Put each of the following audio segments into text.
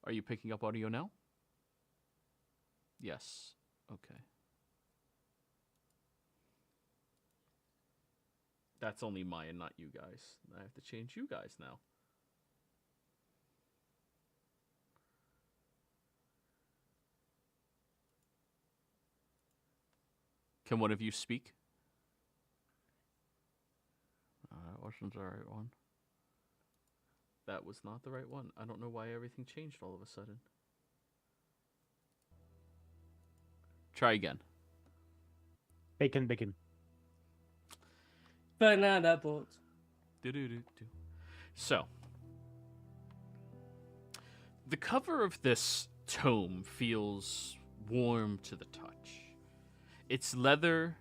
Are you picking up audio now? Yes. Okay. That's only mine, not you guys. I have to change you guys now. Can one of you speak? That wasn't the right one. That was not the right one. I don't know why everything changed all of a sudden. Try again. Bacon, bacon. Banana boat. So, the cover of this tome feels warm to the touch. It's leather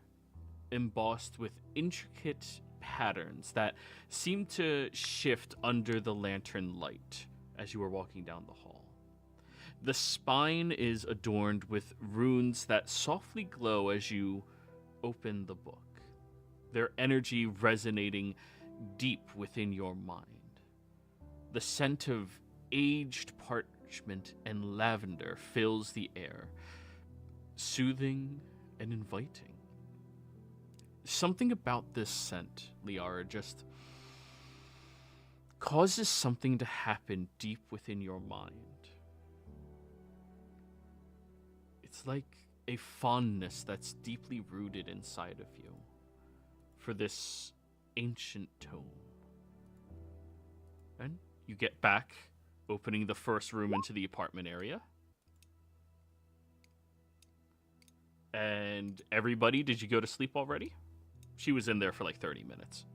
embossed with intricate patterns that seem to shift under the lantern light as you are walking down the hall. The spine is adorned with runes that softly glow as you open the book, their energy resonating deep within your mind. The scent of aged parchment and lavender fills the air, soothing and inviting. Something about this scent, Liara, just causes something to happen deep within your mind. It's like a fondness that's deeply rooted inside of you for this ancient tome. And you get back, opening the first room into the apartment area. And everybody, did you go to sleep already? She was in there for like 30 minutes.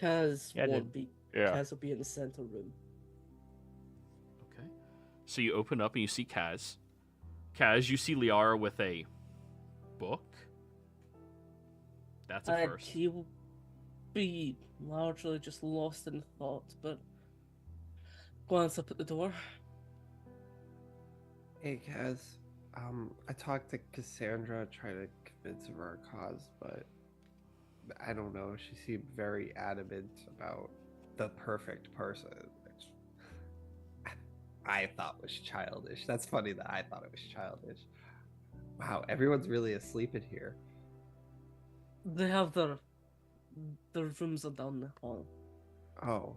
Kaz Yeah, won't be. Yeah. Kaz will be in the center room. Okay. So you open up and you see Kaz. Kaz, you see Liara with a book. That's a first. He will be largely just lost in thought, but glance up at the door. Hey, Kaz. I talked to Cassandra, tried to convince her of our cause, but I don't know. She seemed very adamant about the perfect person, which I thought was childish. That's funny that I thought it was childish. Wow, everyone's really asleep in here. They have their rooms are down the hall. Oh.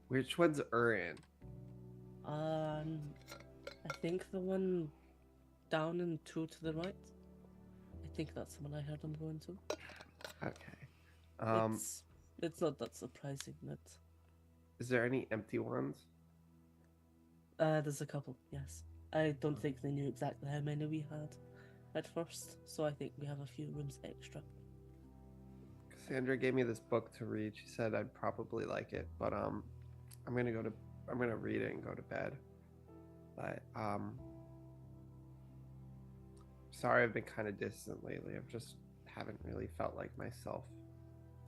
Which one's Urin? I think the one down and two to the right. I think that's the one I heard them going to. Okay. It's not that surprising that. Is there any empty ones? There's a couple, yes. I don't think they knew exactly how many we had at first, so I think we have a few rooms extra. Cassandra gave me this book to read. She said I'd probably like it, but I'm gonna read it and go to bed. But sorry I've been kind of distant lately. I've just haven't really felt like myself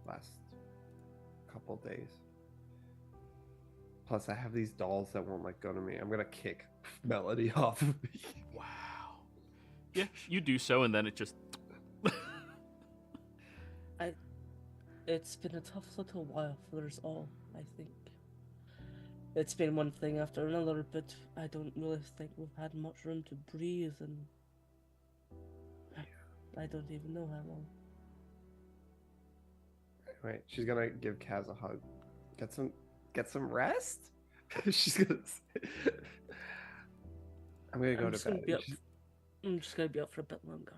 last couple days. Plus I have these dolls that won't let go to me. I'm gonna kick Melody off of me. Wow. Yeah, you do so, and then it just... It's been a tough little while for us all, I think. It's been one thing after another, but I don't really think we've had much room to breathe, and I don't even know how long. Right, she's gonna give Kaz a hug. Get some rest. She's gonna. I'm gonna go to bed. I'm just gonna be up for a bit longer.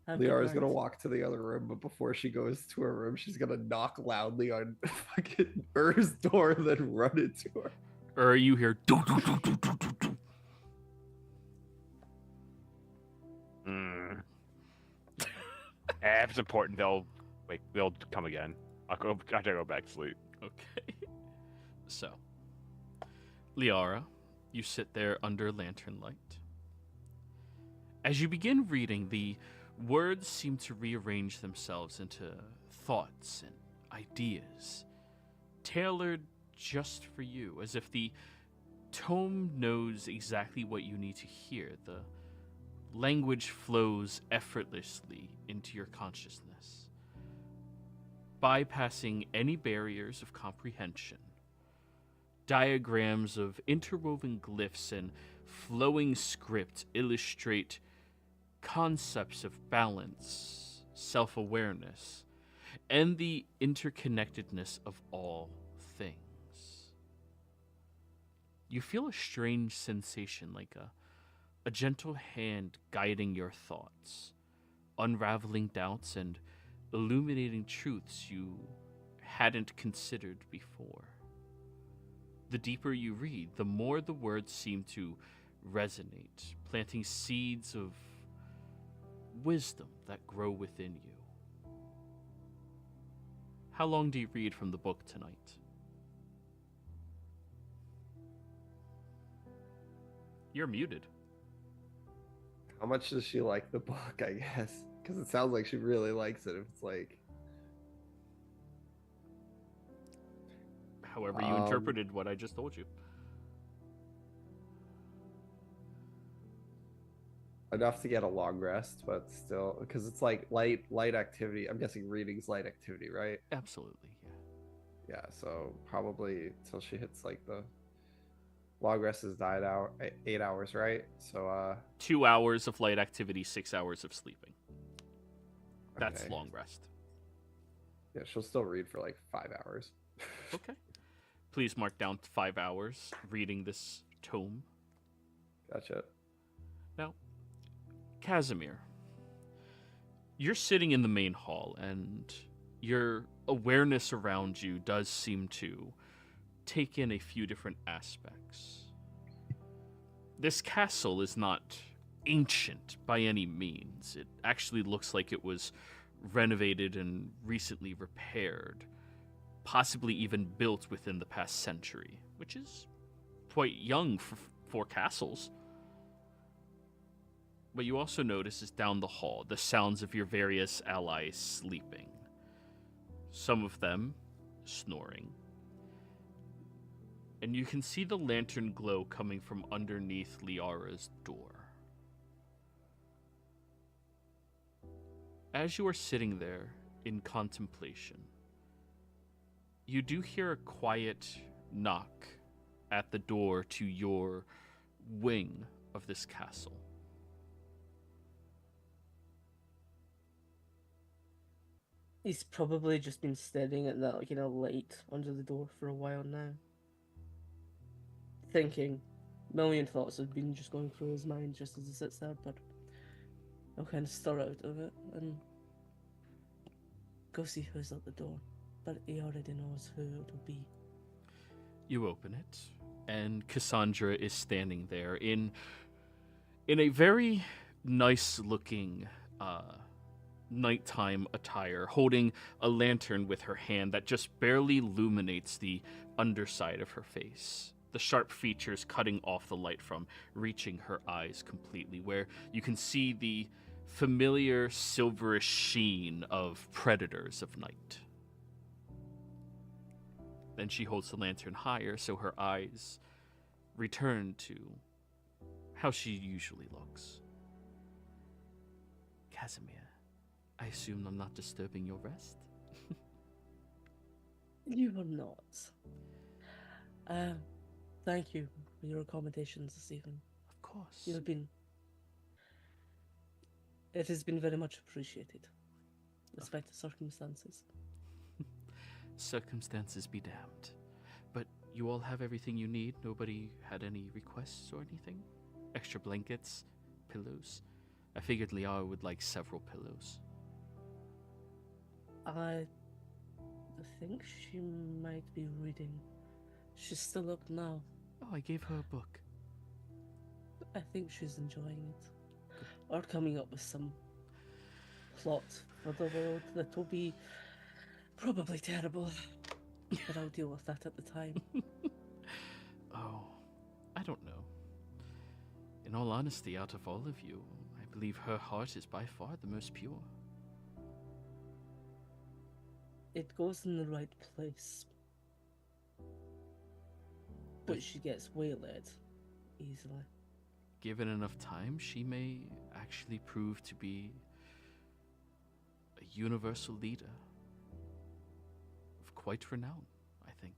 Liara's gonna walk to the other room, but before she goes to her room, she's gonna knock loudly on fucking Ur's door, and then run into her. You hear... If it's important, they'll come again. I have to go back to sleep. Okay. So, Liara, you sit there under lantern light. As you begin reading, the words seem to rearrange themselves into thoughts and ideas, tailored just for you, as if the tome knows exactly what you need to hear. The language flows effortlessly into your consciousness, bypassing any barriers of comprehension. Diagrams of interwoven glyphs and flowing script illustrate concepts of balance, self-awareness, and the interconnectedness of all things. You feel a strange sensation, like a gentle hand guiding your thoughts, unraveling doubts and illuminating truths you hadn't considered before. The deeper you read, the more the words seem to resonate, planting seeds of wisdom that grow within you. How long do you read from the book tonight? You're muted. How much does she like the book, I guess? Because it sounds like she really likes it. If it's like... However you interpreted what I just told you. Enough to get a long rest, but still, because it's like light activity. I'm guessing reading's light activity, right? Absolutely, yeah. Yeah, so probably till she hits like the long rest has died out, 8 hours, right? So 2 hours of light activity, 6 hours of sleeping. That's okay. long rest. Yeah, she'll still read for like 5 hours. Okay. Please mark down 5 hours reading this tome. Gotcha. Now, Casimir, you're sitting in the main hall, and your awareness around you does seem to take in a few different aspects. This castle is not ancient by any means. It actually looks like it was renovated and recently repaired, possibly even built within the past century, which is quite young for castles. What you also notice is down the hall, the sounds of your various allies sleeping. Some of them snoring. And you can see the lantern glow coming from underneath Liara's door. As you are sitting there in contemplation, you do hear a quiet knock at the door to your wing of this castle. He's probably just been staring at that, light under the door for a while now. Thinking. Million thoughts have been just going through his mind just as he sits there, but I'll kind of stir out of it and go see who's at the door. But he already knows who it'll be. You open it, and Cassandra is standing there in a very nice-looking nighttime attire, holding a lantern with her hand that just barely illuminates the underside of her face. The sharp features cutting off the light from reaching her eyes completely, where you can see the familiar silverish sheen of predators of night. Then she holds the lantern higher so her eyes return to how she usually looks. Casimir, I assume I'm not disturbing your rest? You are not. Thank you for your accommodations this evening. Of course. It has been very much appreciated, despite the circumstances. Circumstances be damned. But you all have everything you need? Nobody had any requests or anything? Extra blankets? Pillows? I figured Liara would like several pillows. I think she might be reading. She's still up now. Oh, I gave her a book. I think she's enjoying it. Or coming up with some plot for the world that will be probably terrible. But I'll deal with that at the time. Oh, I don't know. In all honesty, out of all of you, I believe her heart is by far the most pure. It goes in the right place. But she gets waylaid easily. Given enough time, she may actually prove to be a universal leader of quite renown, I think.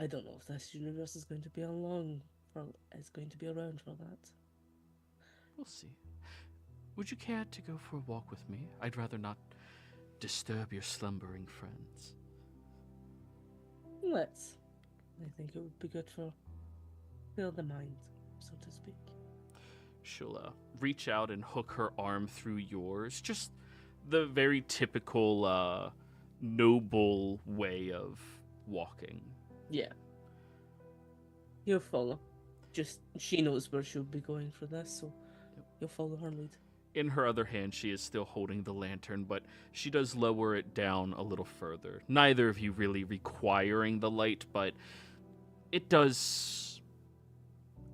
I don't know if this universe is going to be is going to be around for that. We'll see. Would you care to go for a walk with me? I'd rather not disturb your slumbering friends. Let's. I think it would be good for the mind, so to speak. She'll reach out and hook her arm through yours. Just the very typical noble way of walking. Yeah. You'll follow. Just, she knows where she'll be going for this, so you'll follow her lead. In her other hand, she is still holding the lantern, but she does lower it down a little further. Neither of you really requiring the light, but it does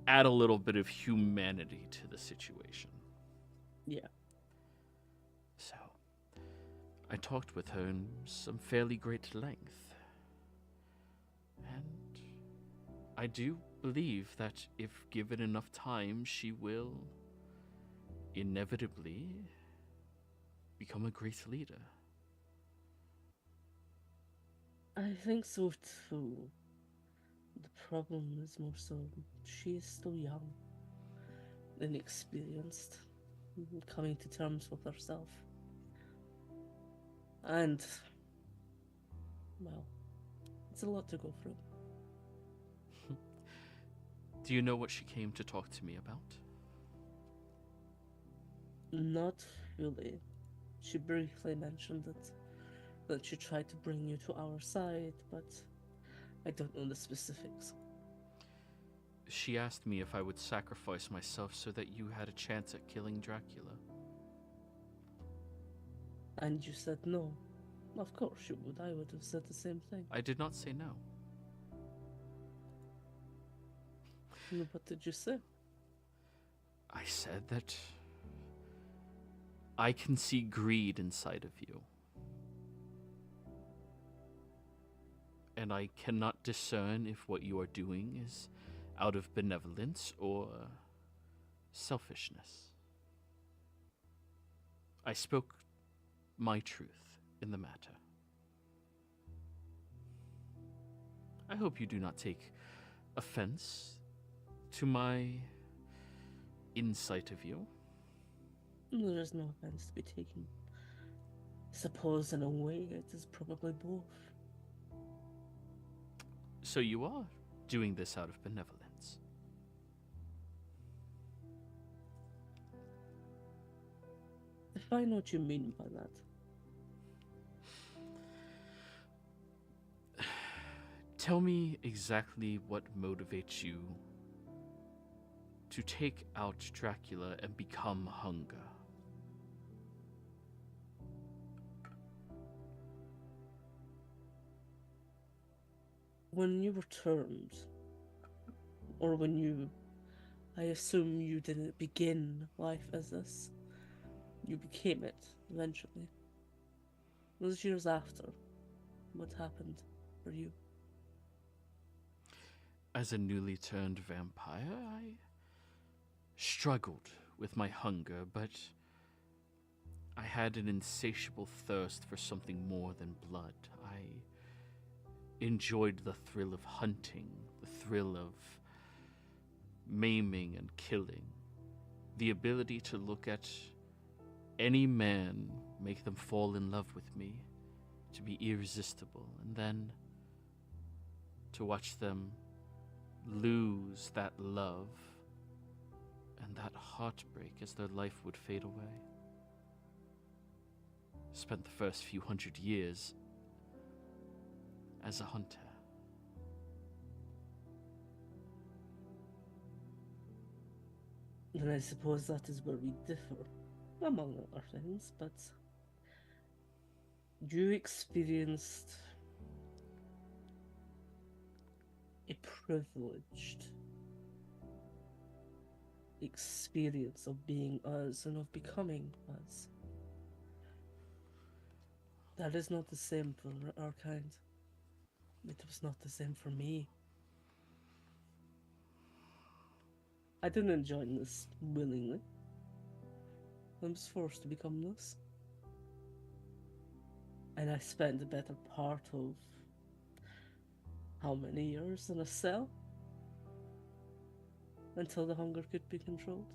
add a little bit of humanity to the situation. Yeah. So, I talked with her in some fairly great length. And I do believe that if given enough time, she will inevitably become a great leader. I think so too. The problem is more so she is still young, inexperienced, coming to terms with herself. And, well, it's a lot to go through. Do you know what she came to talk to me about? Not really. She briefly mentioned it, that she tried to bring you to our side, but I don't know the specifics. She asked me if I would sacrifice myself so that you had a chance at killing Dracula. And you said no. Of course you would. I would have said the same thing. I did not say no. What did you say? I said that I can see greed inside of you. And I cannot discern if what you are doing is out of benevolence or selfishness. I spoke my truth in the matter. I hope you do not take offense to my insight of you. There is no offense to be taken. Suppose in a way it is probably both. So you are doing this out of benevolence. Define what you mean by that. Tell me exactly what motivates you to take out Dracula and become Hunger. When you returned, or when you, I assume you didn't begin life as this, you became it eventually. Those years after, what happened for you? As a newly turned vampire, I struggled with my hunger, but I had an insatiable thirst for something more than blood. I enjoyed the thrill of hunting, the thrill of maiming and killing, the ability to look at any man, make them fall in love with me, to be irresistible, and then to watch them lose that love and that heartbreak as their life would fade away. Spent the first few 100 years as a hunter. And I suppose that is where we differ, among other things, but you experienced a privileged experience of being us and of becoming us. That is not the same for our kind. It was not the same for me. I didn't join this willingly. I was forced to become this. And I spent the better part of how many years in a cell until the hunger could be controlled.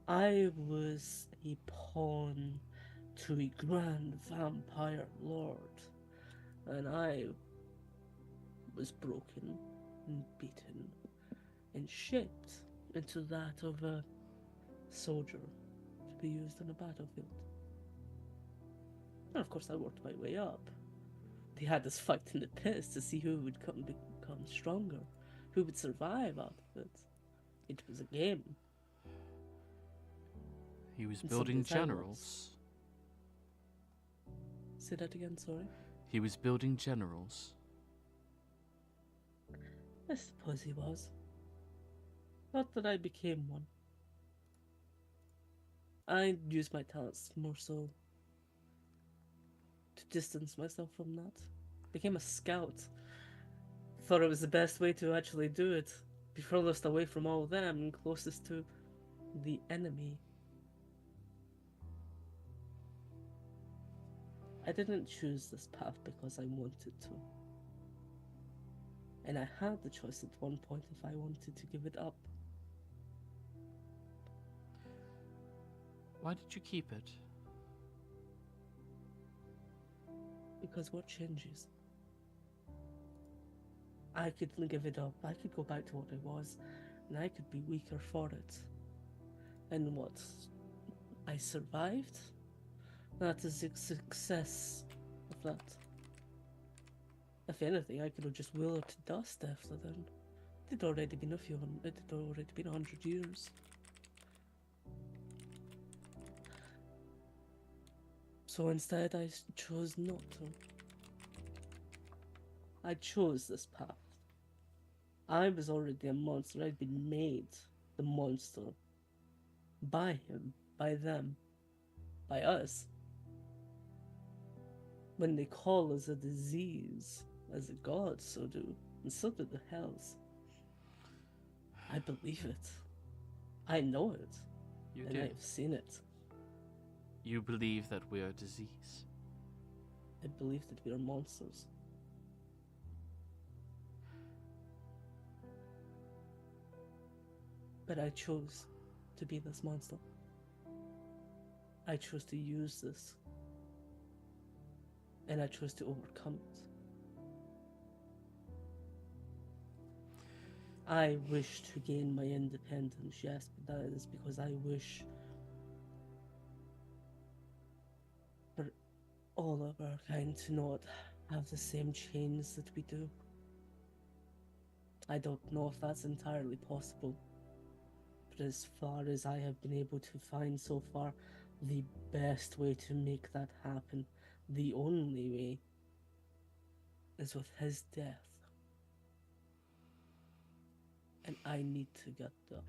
I was a pawn to a grand vampire lord, and I was broken and beaten and shaped into that of a soldier to be used on a battlefield. And of course I worked my way up. They had us fight in the pits to see who would become stronger, who would survive out of it. It was a game. He was And building sometimes I was. generals. Say that again, sorry. He was building generals. I suppose he was. Not that I became one. I used my talents more so to distance myself from that. Became a scout. Thought it was the best way to actually do it. Be furthest away from all of them and closest to the enemy. I didn't choose this path because I wanted to. And I had the choice at one point if I wanted to give it up. Why did you keep it? Because what changes? I could give it up, I could go back to what I was, and I could be weaker for it. And what? I survived? That is a success of that. If anything, I could have just withered to dust after then. It had already been it had already been 100 years. So instead, I chose not to. I chose this path. I was already a monster. I'd been made the monster. By him, by them, by us. When they call us a disease, as the gods so do, and so do the hells. I believe it. I know it. You and do. I've seen it. You believe that we are disease. I believe that we are monsters. But I chose to be this monster. I chose to use this. And I chose to overcome it. I wish to gain my independence, yes, but that is because I wish for all of our kind to not have the same chains that we do. I don't know if that's entirely possible, but as far as I have been able to find so far, the best way to make that happen, the only way, is with his death. And I need to get there.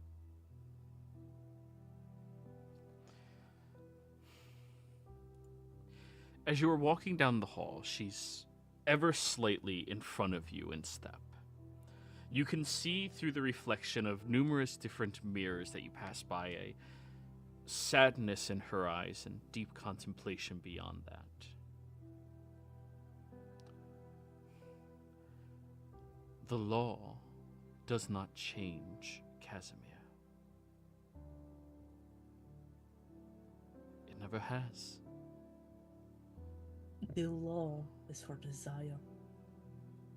As you are walking down the hall, she's ever slightly in front of you in step. You can see through the reflection of numerous different mirrors that you pass by a sadness in her eyes and deep contemplation beyond that. The law does not change, Casimir. It never has. The law is for desire.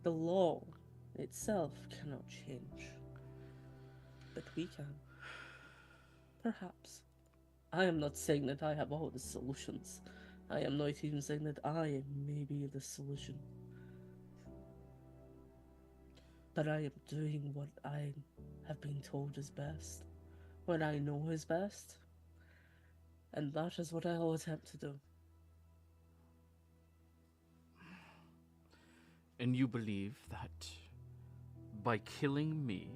The law itself cannot change. But we can. Perhaps. I am not saying that I have all the solutions. I am not even saying that I may be the solution. But I am doing what I have been told is best. What I know is best. And that is what I will attempt to do. And you believe that by killing me,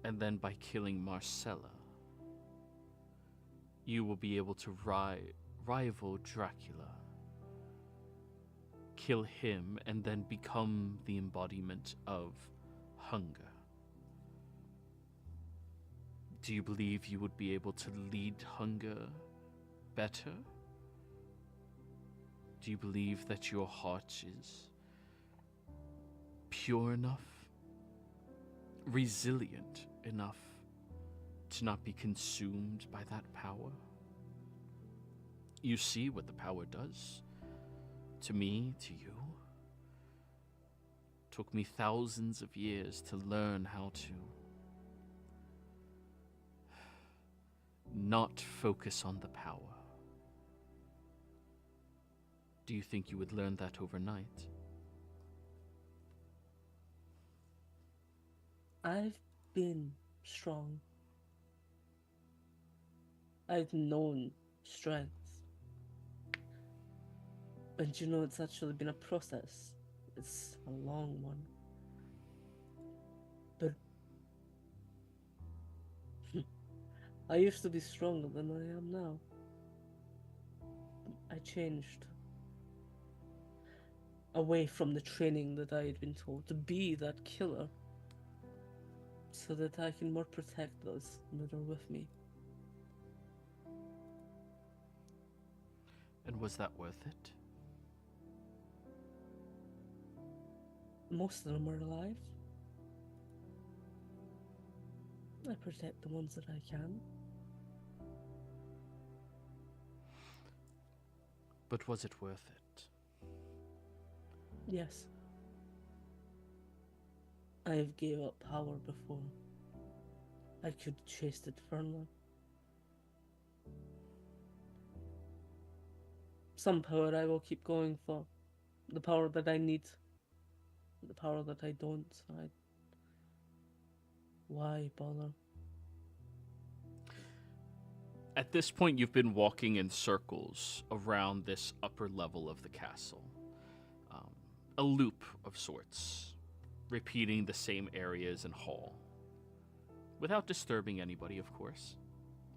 and then by killing Marcella, you will be able to rival Dracula, kill him, and then become the embodiment of hunger. Do you believe you would be able to lead hunger better? Do you believe that your heart is pure enough, resilient enough to not be consumed by that power? You see what the power does to me, to you. Took me thousands of years to learn how to not focus on the power. Do you think you would learn that overnight? I've been strong. I've known strength. And you know, it's actually been a process. It's a long one. But I used to be stronger than I am now. I changed away from the training that I had been told to be that killer, so that I can more protect those that are with me. And was that worth it? Most of them are alive. I protect the ones that I can. But was it worth it? Yes. I have gave up power before. I could chase it further. Some power I will keep going for. The power that I need. The power that I don't. Why bother? At this point, you've been walking in circles around this upper level of the castle. A loop of sorts, repeating the same areas and hall. Without disturbing anybody, of course.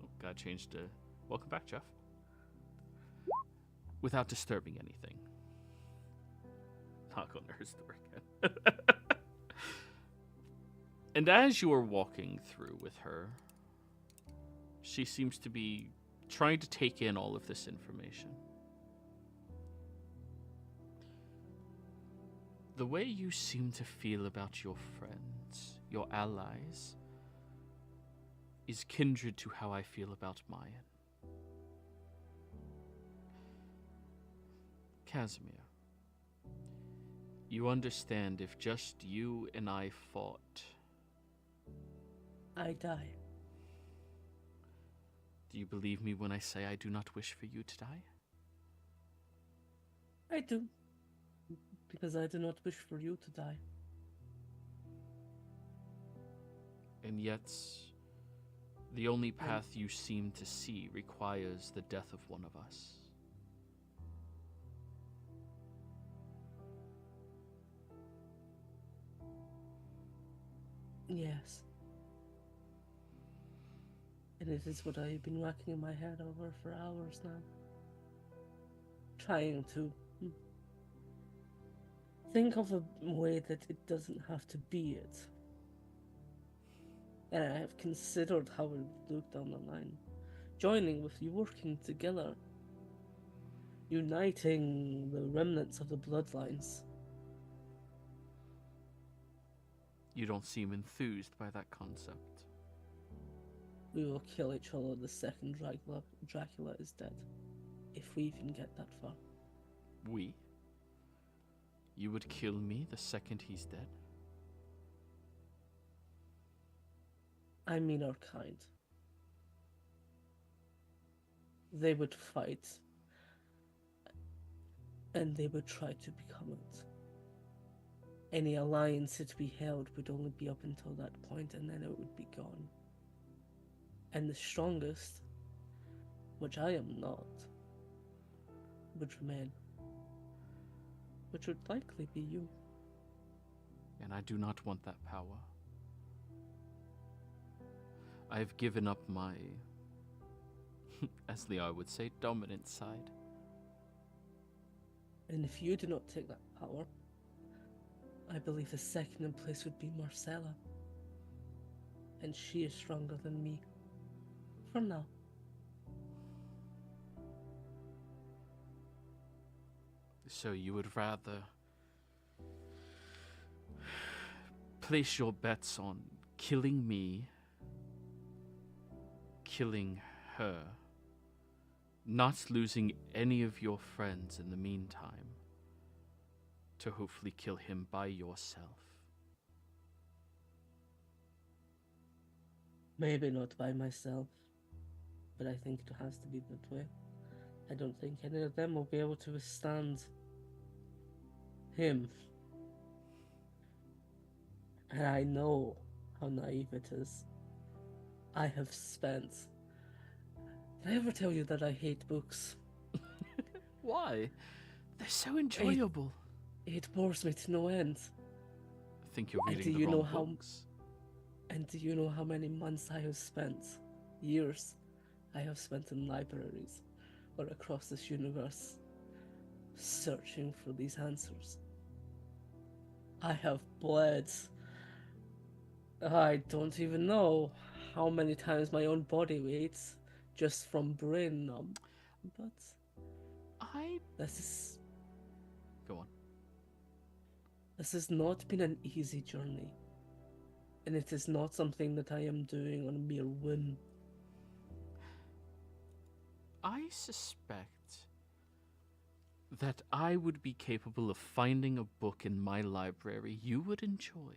Oh, got changed to... Welcome back, Jeff. Without disturbing anything. Knock on her door again. And as you are walking through with her, she seems to be trying to take in all of this information. The way you seem to feel about your friends, your allies, is kindred to how I feel about Mayan. Casimir, you understand if just you and I fought, I die. do you believe me when I say I do not wish for you to die? I do. Because I do not wish for you to die. And yet, the only path you seem to see requires the death of one of us. Yes. And it is what I've been racking in my head over for hours now. Trying to think of a way that it doesn't have to be it. And I have considered how it would look down the line. Joining with you, working together. Uniting the remnants of the bloodlines. You don't seem enthused by that concept. We will kill each other the second Dracula is dead. If we even get that far. We? You would kill me the second he's dead? I mean our kind. They would fight. And they would try to become it. Any alliance it be held would only be up until that point, and then it would be gone. And the strongest, which I am not, would remain. Which would likely be you. And I do not want that power. I have given up my, as Lear would say, dominant side. And if you do not take that power, I believe the second in place would be Marcella. And she is stronger than me. For now. So you would rather place your bets on killing me, killing her, not losing any of your friends in the meantime, to hopefully kill him by yourself. Maybe not by myself, but I think it has to be that way. I don't think any of them will be able to withstand him. And I know how naive it is. I have spent. Did I ever tell you that I hate books? Why? They're so enjoyable. It bores me to no end. I think you're And reading do the you know wrong how- books. And do you know how many months I have spent? Years I have spent in libraries or across this universe searching for these answers. I have bled. I don't even know how many times my own body weight just from brain numb. But this Go on. has not been an easy journey. And it is not something that I am doing on a mere whim. I suspect that I would be capable of finding a book in my library you would enjoy.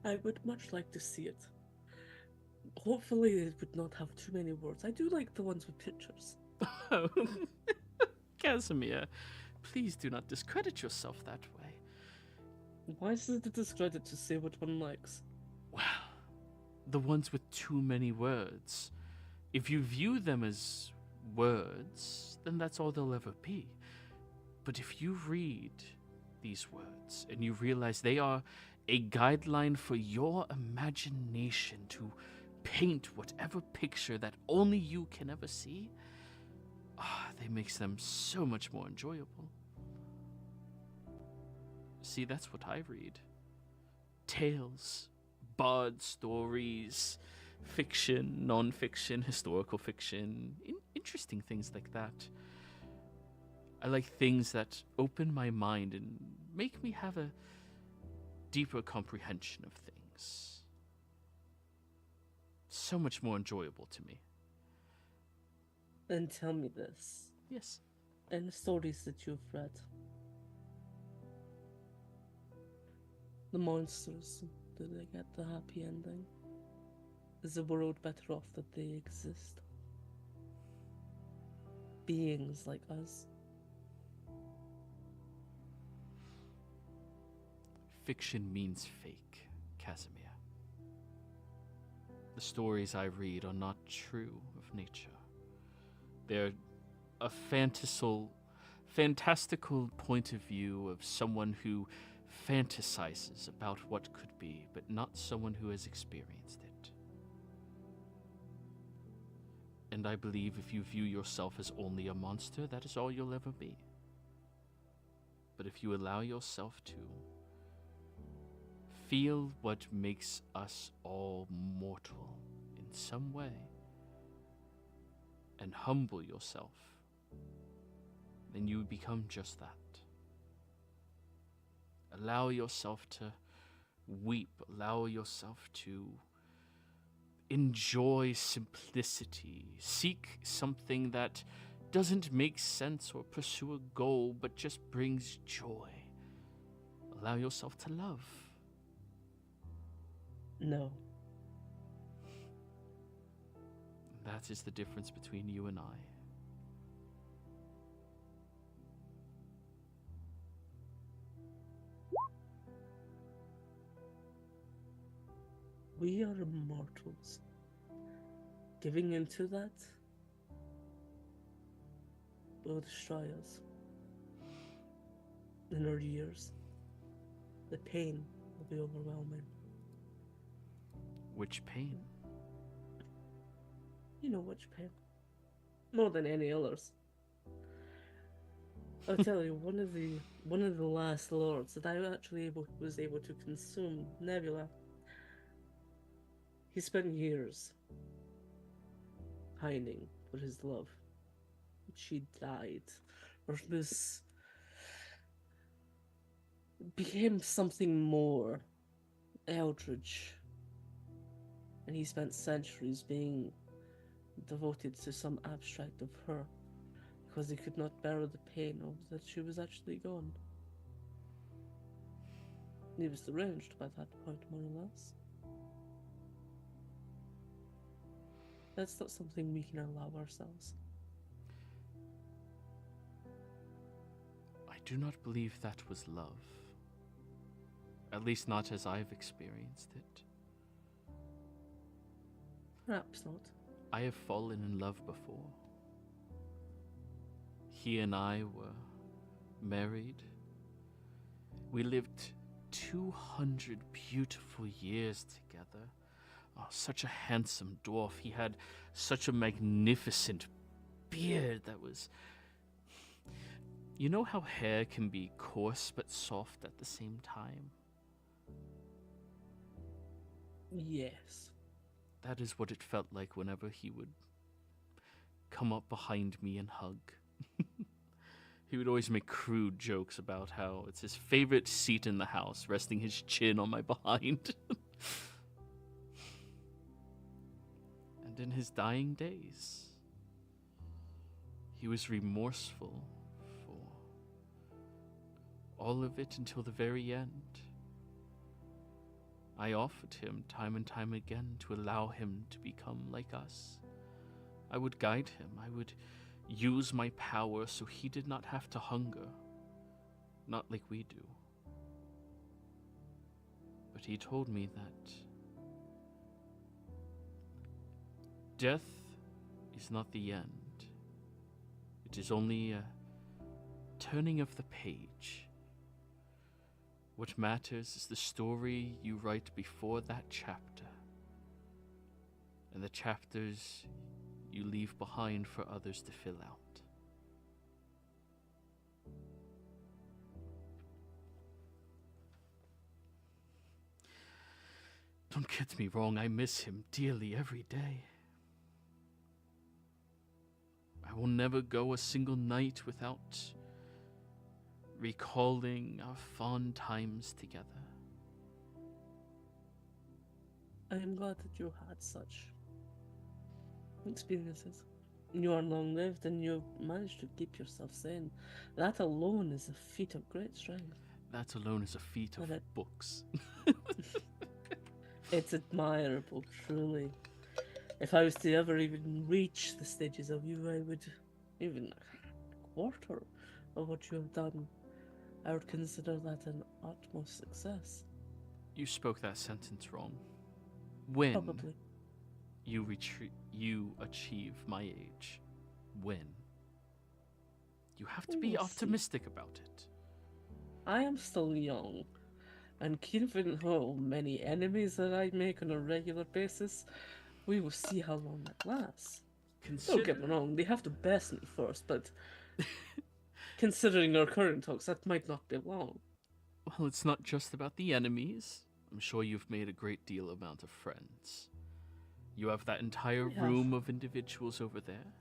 I would much like to see it. Hopefully it would not have too many words. I do like the ones with pictures. Oh, Casimir, please do not discredit yourself that way. Why is it a discredit to say what one likes? Well, the ones with too many words. If you view them as words, then that's all they'll ever be. But if you read these words and you realize they are a guideline for your imagination to paint whatever picture that only you can ever see, they makes them so much more enjoyable. See, that's what I read. Tales, bard stories, fiction, non-fiction, historical fiction, interesting things like that. I like things that open my mind and make me have a deeper comprehension of things. So much more enjoyable to me. Then tell me this. Yes. In the stories that you've read, the monsters, do they get the happy ending? Is the world better off that they exist? Beings like us. Fiction means fake, Casimir. The stories I read are not true of nature. They're a fantastical point of view of someone who fantasizes about what could be, but not someone who has experienced it. And I believe if you view yourself as only a monster, that is all you'll ever be. But if you allow yourself to feel what makes us all mortal in some way, and humble yourself, then you become just that. Allow yourself to weep, allow yourself to enjoy simplicity, seek something that doesn't make sense or pursue a goal, but just brings joy. Allow yourself to love. No. That is the difference between you and I. We are immortals. Giving into that will destroy us. In our years, the pain will be overwhelming. Which pain? You know which pain. More than any others. I'll tell you, one of the last lords that I actually was able to consume, Nebula. He spent years hiding for his love. she died, or became something more, Eldridge, and he spent centuries being devoted to some abstract of her because he could not bear the pain of that she was actually gone. He was deranged by that point, more or less. That's not something we can allow ourselves. I do not believe that was love. At least not as I've experienced it. Perhaps not. I have fallen in love before. He and I were married. We lived 200 beautiful years together. Oh, such a handsome dwarf. He had such a magnificent beard that was... You know how hair can be coarse but soft at the same time? Yes. That is what it felt like whenever he would come up behind me and hug. He would always make crude jokes about how it's his favorite seat in the house, resting his chin on my behind. And in his dying days, he was remorseful for all of it until the very end. I offered him time and time again to allow him to become like us. I would guide him. I would use my power so he did not have to hunger. Not like we do. But he told me that death is not the end. It is only a turning of the page. What matters is the story you write before that chapter, and the chapters you leave behind for others to fill out. Don't get me wrong, I miss him dearly every day. I will never go a single night without recalling our fond times together. I am glad that you had such experiences. You are long lived and you've managed to keep yourself sane. That alone is a feat of great strength. That alone is a feat of And books. It's admirable, truly. If I was to ever even reach the stages of you, I would, even a quarter of what you have done, I would consider that an utmost success. You spoke that sentence wrong. When Probably. you achieve my age. When? You have to We be will see. optimistic about it. I am still young, and given how many enemies that I make on a regular basis, we will see how long that lasts. Don't get me wrong, they have to best me first, but considering our current talks, that might not be long. Well, it's not just about the enemies. I'm sure you've made a great deal amount of friends. You have that entire I have. room of individuals over there.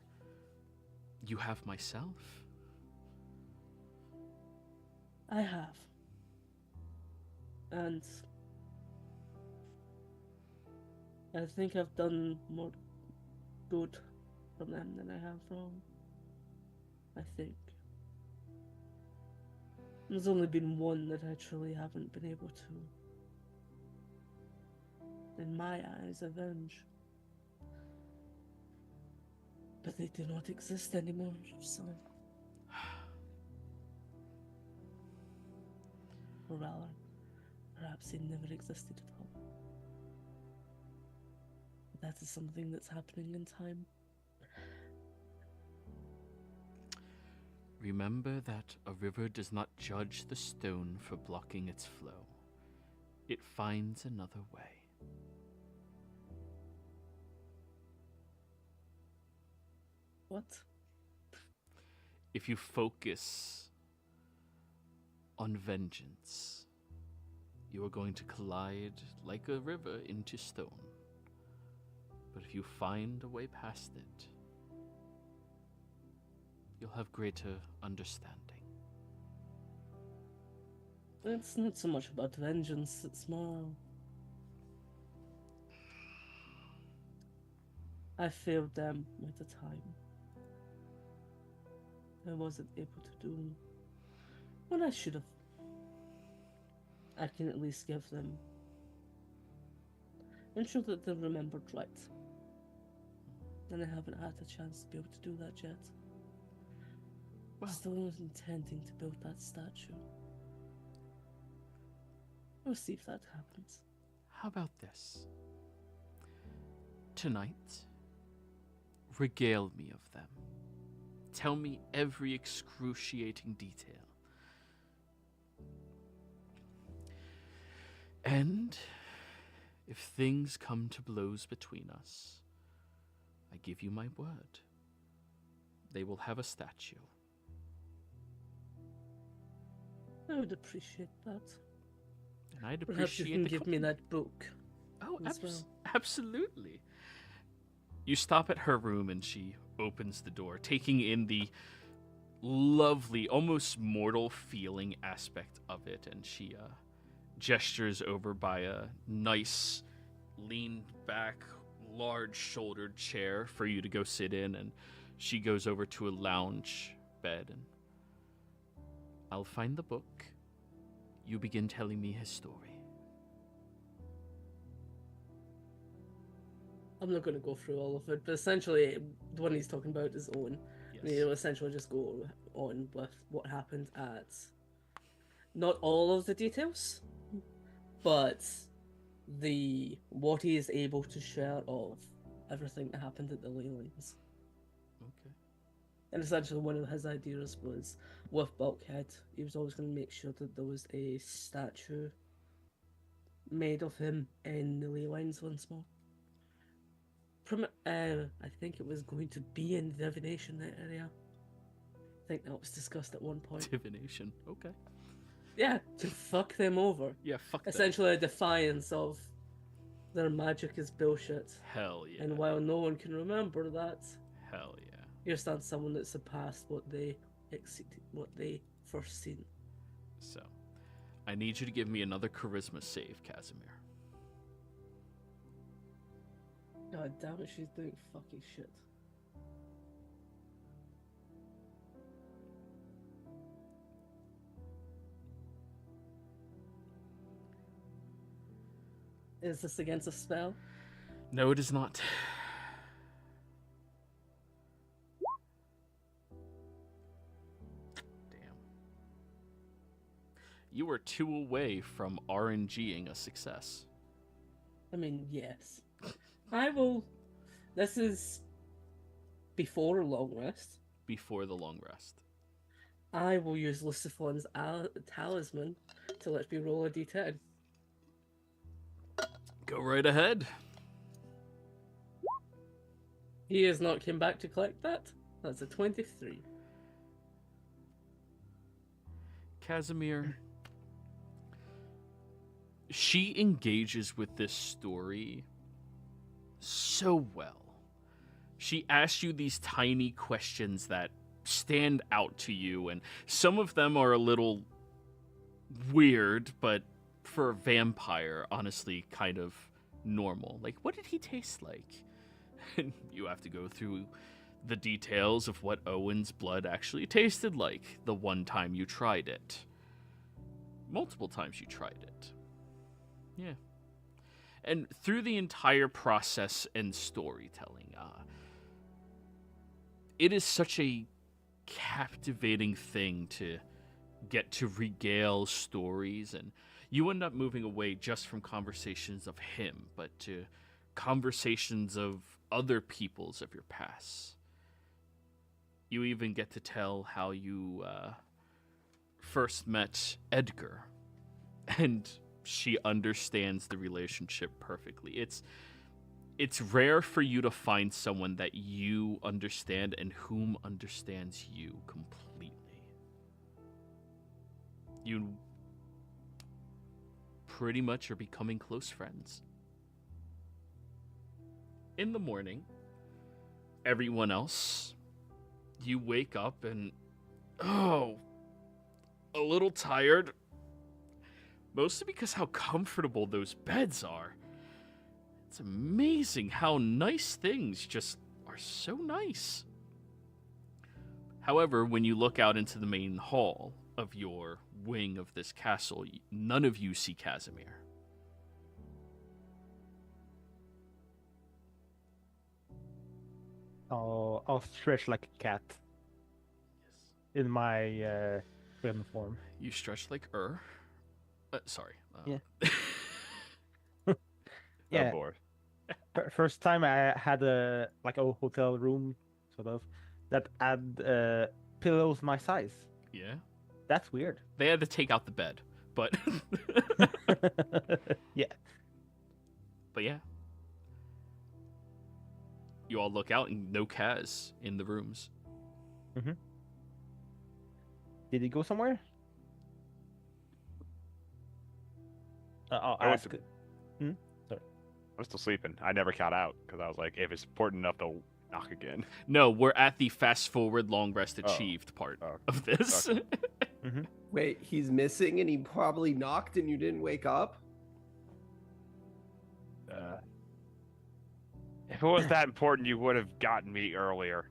You have myself. I have. And I think I've done more good from them than I have wrong. I think. There's only been one that I truly haven't been able to, in my eyes, avenge. But they do not exist anymore, so... Or rather, perhaps they never existed at all. That is something that's happening in time. Remember that a river does not judge the stone for blocking its flow. It finds another way. What? If you focus on vengeance, you are going to collide like a river into stone. But if you find a way past it, you'll have greater understanding. It's not so much about vengeance, it's more... I failed them at the time. I wasn't able to do what I should have. I can at least give them, ensure that they're remembered right. And I haven't had a chance to be able to do that yet. Well, Still intending to build that statue. We'll see if that happens. how about this? Tonight, regale me of them. Tell me every excruciating detail. And if things come to blows between us, I give you my word. They will have a statue. I would appreciate that. And I'd Perhaps you appreciate can the give me that book. Oh, as well. absolutely. You stop at her room and she opens the door, taking in the lovely, almost mortal feeling aspect of it, and she gestures over by a nice, leaned back, large-shouldered chair for you to go sit in, and she goes over to a lounge bed, and I'll find the book. You begin telling me his story. I'm not going to go through all of it, but essentially, the one he's talking about is Owen. Yes. And he'll essentially just go on with what happened at... Not all of the details, but what he is able to share of everything that happened at the ley lines. Okay. And essentially one of his ideas was, with Bulkhead, he was always going to make sure that there was a statue made of him in the ley lines once more. I think it was going to be in the divination area. I think that was discussed at one point. Divination. Okay. Yeah, to fuck them over. Yeah, fuck that. Essentially a defiance of their magic is bullshit. Hell yeah. And while no one can remember that, Hell yeah. here's not someone that surpassed what they first seen. So, I need you to give me another charisma save, Casimir. God damn it, she's doing fucking shit. Is this against a spell? No, it is not. Damn. You were 2 away from RNGing a success. I mean, yes. I will... This is before a long rest. Before the long rest. I will use Lucifer's talisman to let me roll a d10. Go right ahead. He has not came back to collect that. That's a 23. Casimir, she engages with this story so well. She asks you these tiny questions that stand out to you, and some of them are a little weird, but for a vampire, honestly, kind of normal. Like, what did he taste like? And you have to go through the details of what Owen's blood actually tasted like the one time you tried it. Multiple times you tried it. Yeah. And through the entire process and storytelling, it is such a captivating thing to get to regale stories, and you end up moving away just from conversations of him, but to conversations of other peoples of your past. You even get to tell how you first met Edgar, and she understands the relationship perfectly. It's rare for you to find someone that you understand and whom understands you completely. You pretty much are becoming close friends. In the morning, everyone else You wake up and a little tired. Mostly because how comfortable those beds are. It's amazing how nice things just are so nice. However, when you look out into the main hall of your wing of this castle, none of you see Casimir. I'll stretch like a cat Yes. in my written form. You stretch like sorry. Yeah. Oh, Yeah. boy. First time I had a hotel room sort of that had pillows my size. Yeah. That's weird. They had to take out the bed, but Yeah. but yeah. You all look out and no Kaz in the rooms. Did he go somewhere? I'll I went ask. to- I'm still sleeping. I never count out because I was like, if it's important enough to knock again. No, we're at the fast forward long rest Oh. achieved part Oh, of this. okay. Wait, he's missing and he probably knocked and you didn't wake up? If it was that important, you would have gotten me earlier.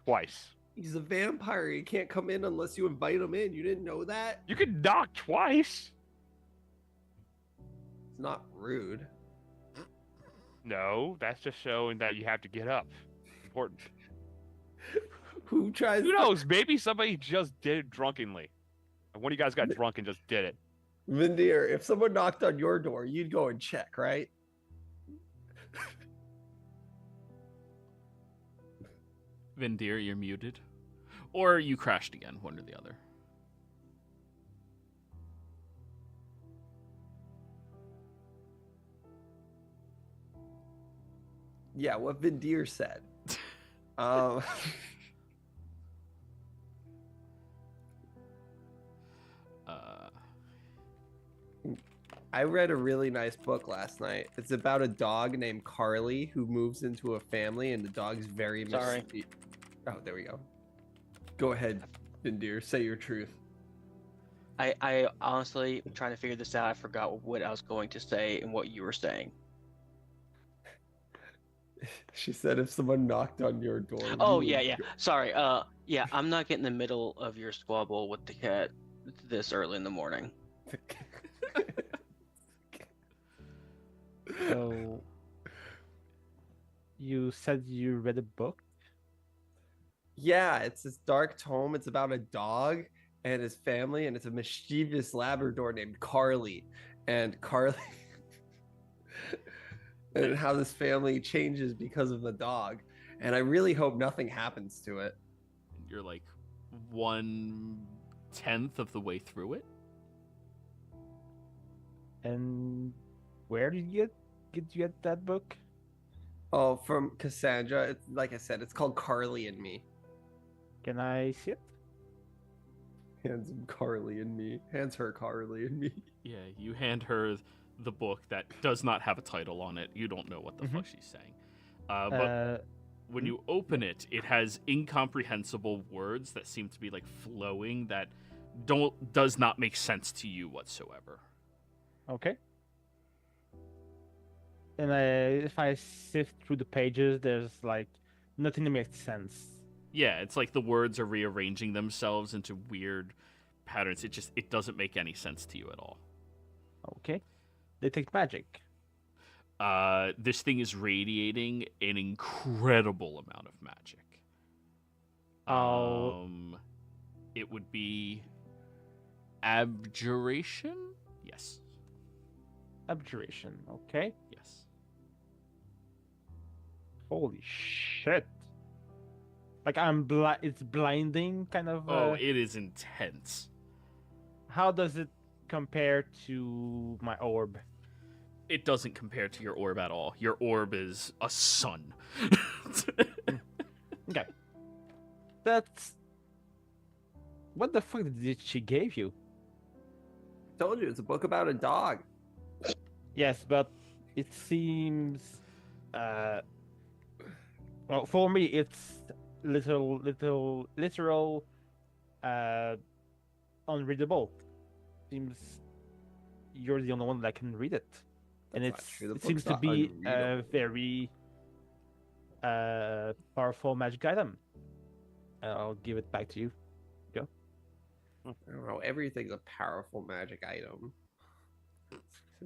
Twice. He's a vampire. He can't come in unless you invite him in. You didn't know that? You could knock twice. It's not rude. No, that's just showing that you have to get up. Important. Who tries Who knows? Maybe somebody just did it drunkenly. And one of you guys got drunk and just did it. Vindir, if someone knocked on your door, you'd go and check, right? Vindir, you're muted. Or you crashed again, one or the other. Yeah, what Vindir said. um, I read a really nice book last night. It's about a dog named Carly who moves into a family, and the dog's very Sorry. Oh, there we go. Go ahead, Vindir. Say your truth. I honestly am trying to figure this out. I forgot what I was going to say and what you were saying. She said if someone knocked on your door. Oh you yeah, would yeah. go- Sorry. Yeah, I'm not getting in the middle of your squabble with the cat this early in the morning. So you said you read a book? Yeah, it's this dark tome. It's about a dog and his family, and it's a mischievous Labrador named Carly. And Carly and how this family changes because of the dog. And I really hope nothing happens to it. You're like 1/10 of the way through it. And where did you get that book? Oh, from Cassandra. It's like I said, it's called Carly and Me. Can I see it? Hands him Carly and Me. Hands her Carly and Me. Yeah, you hand her the book that does not have a title on it. You don't know what the fuck she's saying. But when you open it, it has incomprehensible words that seem to be like flowing that does not make sense to you whatsoever. Okay. And if I sift through the pages, there's like nothing that makes sense. Yeah, it's like the words are rearranging themselves into weird patterns. It doesn't make any sense to you at all. Okay. Detect magic. This thing is radiating an incredible amount of magic. Oh. It would be abjuration? Yes. Abjuration. Okay. Yes. Holy shit. Like it's blinding kind of. Oh, it is intense. How does it compare to my orb? It doesn't compare to your orb at all. Your orb is a sun. Okay. That's. What the fuck did she give you? Told you, it's a book about a dog. Yes, but it seems. Well, for me, it's literal, unreadable. Seems you're the only one that can read it, and That's not true. The it seems book's to not be a unreadable. very powerful magic item. I'll give it back to you. I don't know. Everything's a powerful magic item.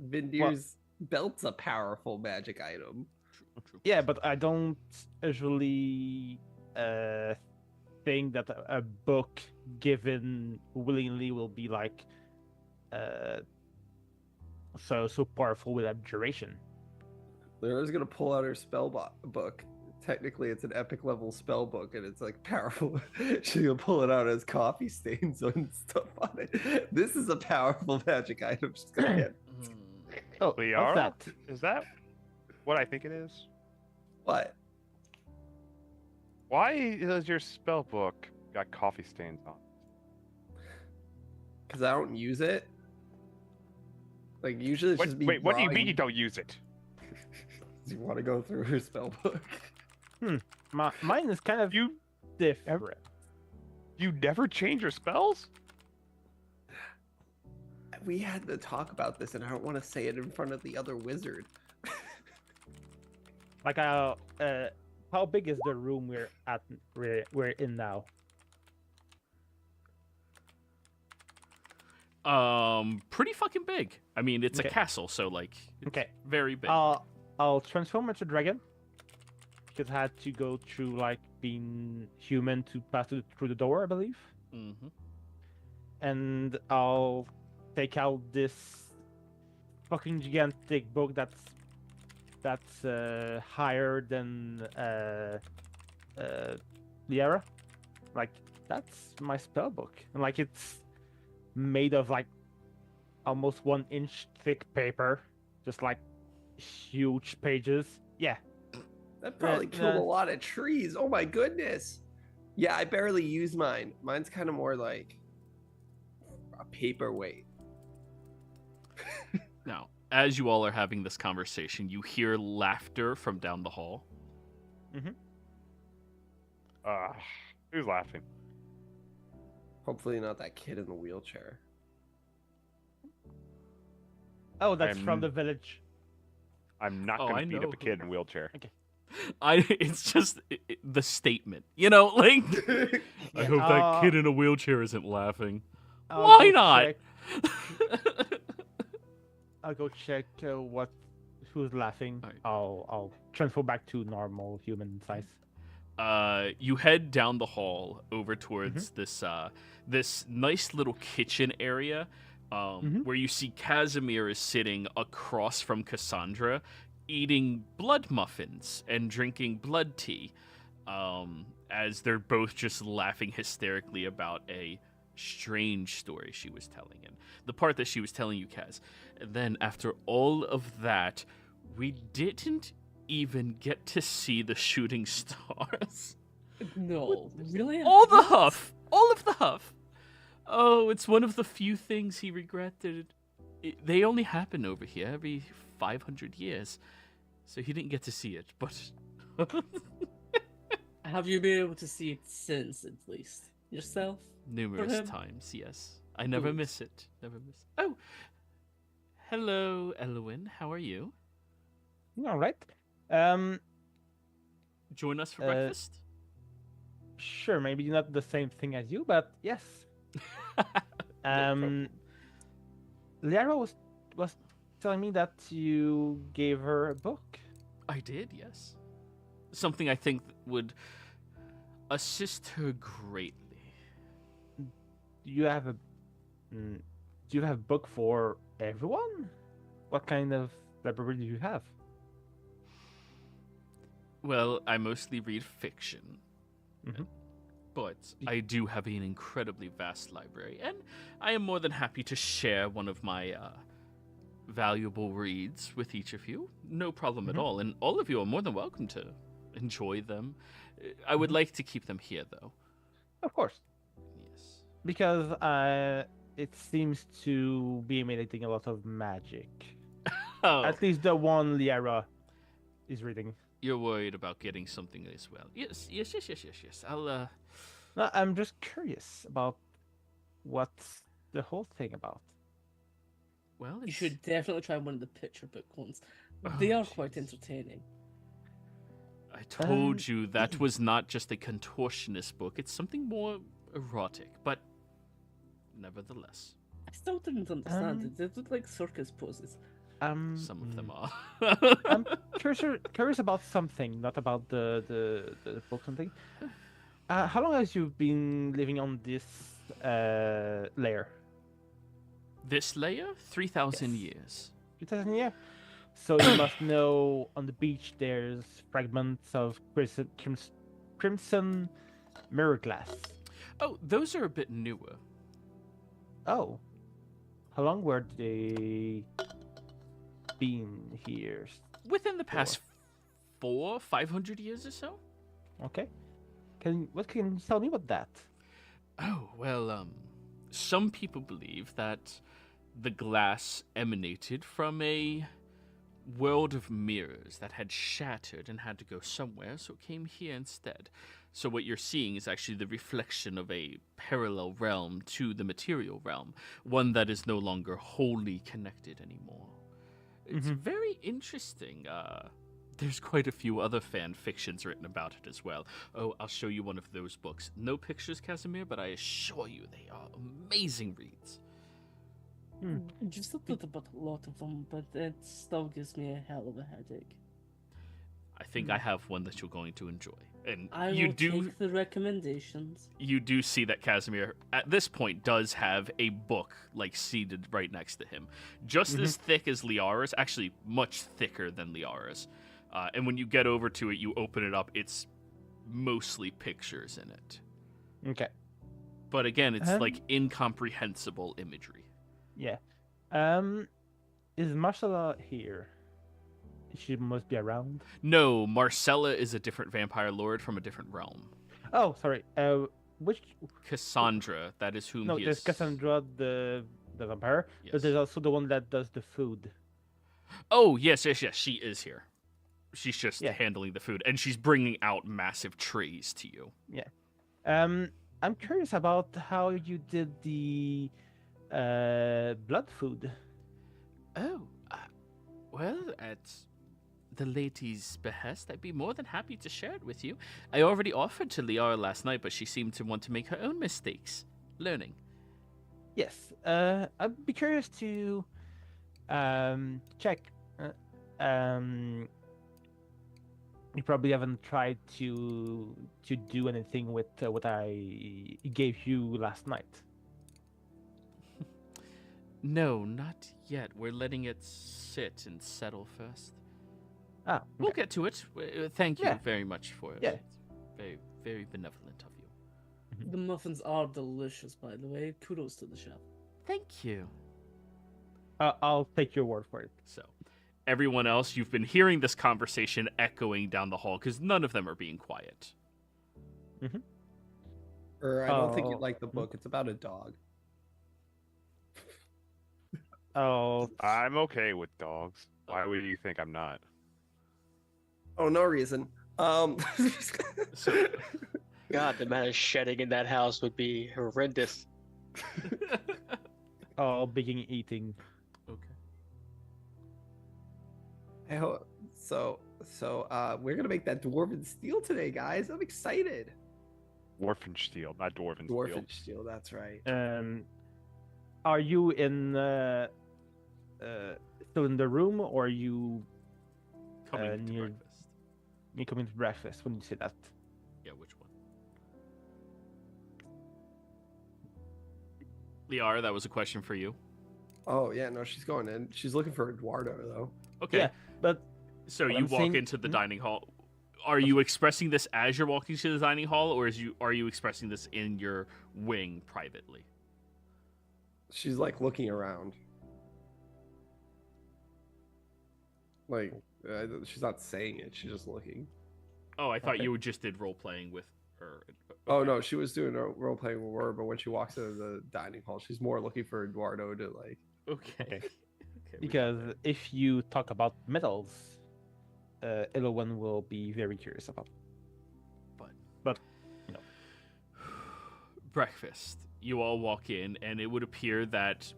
Vindir's belt's a powerful magic item. True. Yeah, but I don't usually think that a book given willingly will be like so powerful with abjuration. Lyra's gonna pull out her spell book. Technically, it's an epic level spell book, and it's like powerful. She's gonna pull it out as coffee stains and stuff on it. This is a powerful magic item. She's gonna get. Oh, what's Liara? that? Is that what I think it is? What? Why does your spell book got coffee stains on? Because I don't use it. Like usually, it's just me. Wait, what do you mean drawing- you don't use it? You want to go through her spell book? Mine is kind of You different. never change your spells? We had to talk about this, and I don't want to say it in front of the other wizard. Like, how big is the room we're in now? Pretty fucking big. I mean, it's Okay. a castle, so like, it's Okay. very big. I'll transform into dragon because I had to go through like being human to pass through the door, I believe. Mm-hmm. And I'll take out this fucking gigantic book that's higher than Liara. Like, that's my spell book, and like it's made of like almost 1 inch thick paper, just like huge pages. Yeah. That probably killed a no. lot of trees. Oh my goodness. Yeah, I barely use mine. Mine's kind of more like a paperweight. Now, as you all are having this conversation, you hear laughter from down the hall. Who's laughing? Hopefully not that kid in the wheelchair. Oh, that's I'm- from the village. I'm not Oh, gonna I beat know up a kid in a wheelchair. It's just the statement, you know, like. I hope that Uh, kid in a wheelchair isn't laughing. I'll Why go not? check- I'll go check who's laughing. Alright. I'll transfer back to normal human size. You head down the hall over towards this nice little kitchen area, where you see Casimir is sitting across from Cassandra, eating blood muffins and drinking blood tea, as they're both just laughing hysterically about a strange story she was telling him. The part that she was telling you, Kaz. And then after all of that, we didn't even get to see the shooting stars. No, really? All the huff! All of the huff! Oh, it's one of the few things he regretted. They only happen over here every 500 years. So he didn't get to see it, but... Have you been able to see it since, at least? Yourself? Numerous him? times, yes. I never Good. miss it. Never miss it. Oh! Hello, Elwyn. How are you? All right. Join us for Uh, breakfast? Sure. Maybe not the same thing as you, but yes. problem. Liara was telling me that you gave her a book. I did, yes. Something I think would assist her greatly. Do you have a book for everyone? What kind of library do you have? Well, I mostly read fiction. Mhm. But I do have an incredibly vast library, and I am more than happy to share one of my valuable reads with each of you. No problem at all, and all of you are more than welcome to enjoy them. I would like to keep them here, though. Of course, Yes. because it seems to be emanating a lot of magic. Oh, At least the one Liara is reading. you're worried about getting something as well. Yes. I'll No, I'm just curious about what's the whole thing about. well, You it's... should definitely try one of the picture book ones. Oh, They are quite jeez. entertaining. I told you that was not just a contortionist book. It's something more erotic, but nevertheless, I still didn't understand it. They look like circus poses. some of them are. I'm curious about something, not about the book something. How long has you been living on this layer? This layer, 3,000 Yes. years. 2000 years. So you must know on the beach there's fragments of crimson mirror glass. Oh, those are a bit newer. Oh, how long were they been here? Within the past 500 years or so? Okay. What can you tell me about that? Oh, well, some people believe that the glass emanated from a world of mirrors that had shattered and had to go somewhere, so it came here instead. So what you're seeing is actually the reflection of a parallel realm to the material realm, one that is no longer wholly connected anymore. It's very interesting. There's quite a few other fan fictions written about it as well. Oh, I'll show you one of those books. No pictures, Casimir, but I assure you they are amazing reads. Just looked at about a lot of them, but it still gives me a hell of a headache. I think I have one that you're going to enjoy. And I you will do take the recommendations. you do see that Casimir at this point does have a book like seated right next to him. Just as thick as Liara's, actually much thicker than Liara's. And when you get over to it, you open it up, it's mostly pictures in it. Okay. But again, it's like incomprehensible imagery. Yeah. Is Marcella here? She must be around. No, Marcella is a different vampire lord from a different realm. Oh, sorry. Which? Cassandra, that is whom No, he there's is. Cassandra, the vampire, Yes. but there's also the one that does the food. Oh, yes, she is here. She's just Yeah. handling the food, and she's bringing out massive trays to you. Yeah. I'm curious about how you did the blood food. Oh, well, at the lady's behest, I'd be more than happy to share it with you. I already offered to Liara last night, but she seemed to want to make her own mistakes. Learning. Yes. I'd be curious to check. You probably haven't tried to do anything with what I gave you last night. No, not yet. We're letting it sit and settle first. Ah, We'll okay. get to it. Thank you Yeah. very much for it. Yeah. Very, very benevolent of you. The muffins are delicious, by the way. Kudos to the chef. Thank you. I'll take your word for it. So, everyone else, you've been hearing this conversation echoing down the hall because none of them are being quiet. Or I don't think you Oh. like the book. It's about a dog. Oh, I'm okay with dogs. Why would you think I'm not? Oh, no reason. So, God, the amount of shedding in that house would be horrendous. begin eating. okay. I hope so. We're gonna make that dwarven steel today, guys. I'm excited. Dwarfen steel, not dwarven steel. Dwarven steel. That's right. Are you in still in the room, or are you Coming to near- breakfast. you coming to breakfast when you say that? Yeah, which one? Liara, that was a question for you. Oh yeah, no, she's going in. She's looking for Eduardo though. Okay. Yeah, but So What you I'm walk saying- into the dining hall. Are you expressing this as you're walking to the dining hall, or are you expressing this in your wing privately? She's like looking around. Like she's not saying it. She's just looking. Oh, I thought Okay. you just did role playing with her. Oh no, she was doing a role playing with her, but when she walks into the dining hall, she's more looking for Eduardo to like. Okay. Okay, we got because that. if you talk about metals, Elowen will be very curious about. But Breakfast. You all walk in, and it would appear that,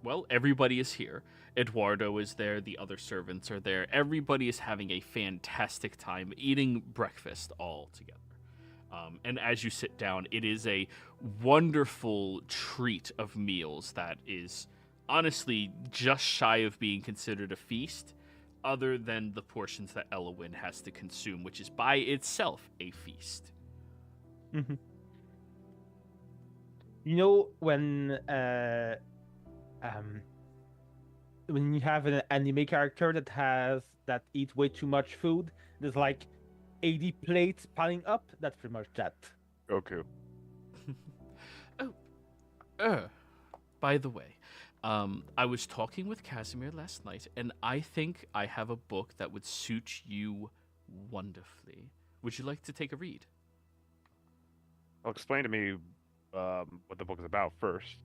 well, everybody is here. Eduardo is there, the other servants are there. Everybody is having a fantastic time eating breakfast all together. And as you sit down, it is a wonderful treat of meals that is honestly just shy of being considered a feast, other than the portions that Elowin has to consume, which is by itself a feast. Mhm. You know when you have an anime character that eats way too much food, there's like 80 plates piling up. That's pretty much that. Goku. By the way, I was talking with Casimir last night, and I think I have a book that would suit you wonderfully. Would you like to take a read? Well, explain to me what the book is about first.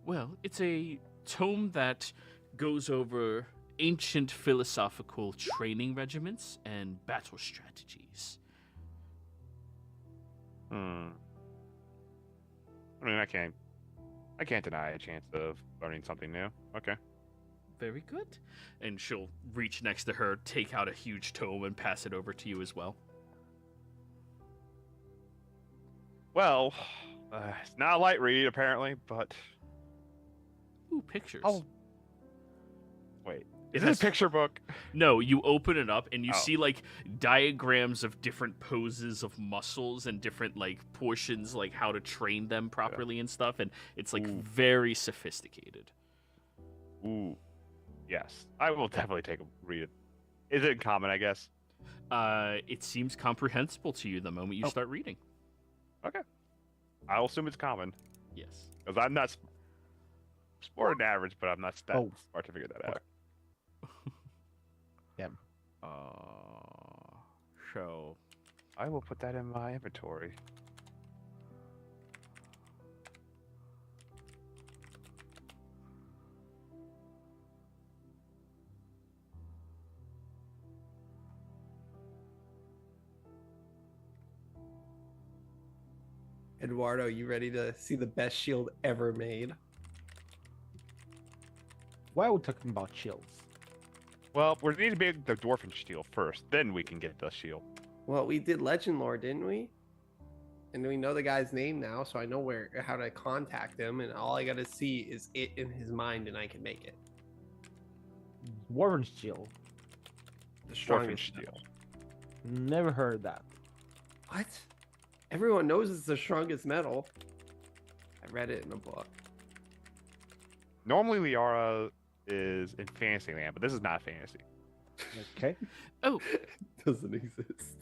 Well, it's a tome that goes over ancient philosophical training regiments and battle strategies. I mean, I can't deny a chance of learning something new. Okay. Very good. And she'll reach next to her, take out a huge tome, and pass it over to you as well. Well, it's not a light read apparently, but Ooh, pictures. oh, wait, It is it has- a picture book? No, you open it up and you Oh. see like diagrams of different poses of muscles and different like portions, like how to train them properly and stuff, and it's like Ooh. very sophisticated. Ooh, yes, I will definitely take a read. It. Is it in common? I guess. It seems comprehensible to you the moment you start reading. Okay. I'll assume it's common Yes. because I'm not smarter than average, but I'm not that Oh. smart to figure that out. So I will put that in my inventory. Eduardo, you ready to see the best shield ever made? Why are we talking about shields? Well, we need to make the dwarfen shield first, then we can get the shield. Well, we did Legend Lore, didn't we? And we know the guy's name now, so I know how to contact him, and all I gotta see is it in his mind, and I can make it. Dwarven shield. The Dwarfen strongest shield. Never heard that. What? Everyone knows it's the strongest metal. I read it in a book. Normally, Liara is in Fantasyland, but this is not fantasy. Okay. Oh, Doesn't exist.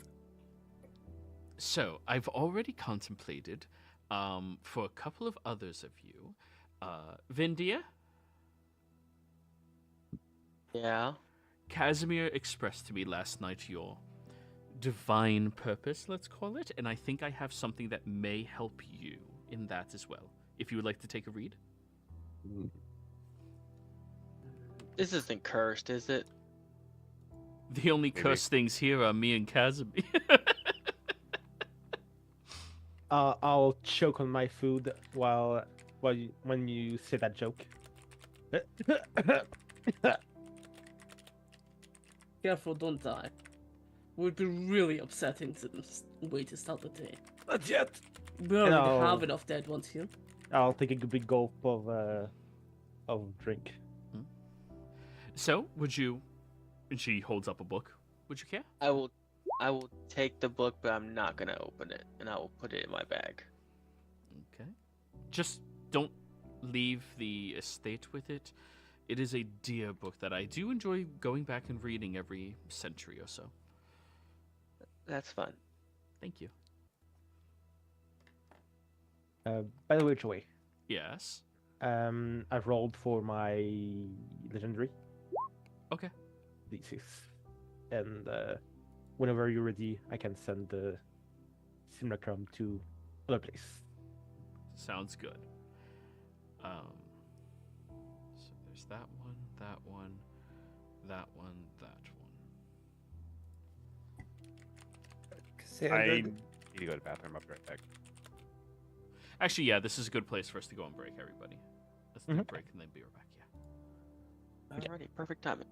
so I've already contemplated, for a couple of others of you, Vindia, Yeah. Casimir expressed to me last night your divine purpose, let's call it, and I think I have something that may help you in that as well. If you would like to take a read. This isn't cursed, is it? The only Maybe. cursed things here are me and Casimir. I'll choke on my food when you say that joke. Careful, don't die. Would be really upsetting way to start the day. Not yet. We already No. have enough dead ones here. I'll take a big gulp of drink. So, would you... And she holds up a book. Would you care? I will take the book, but I'm not gonna open it, and I will put it in my bag. Okay. Just don't leave the estate with it. It is a dear book that I do enjoy going back and reading every century or so. That's fun. Thank you. By the way, Joey, Yes. I've rolled for my legendary. Okay. D6, and whenever you're ready, I can send the simulacrum to other place. Sounds good. So there's that one, that one, that one, that one. Cassandra, I need to go to the bathroom. I'll be right back. Actually, yeah, this is a good place for us to go and break, everybody. Let's do a break and then be right back. Yeah. Alrighty, perfect timing.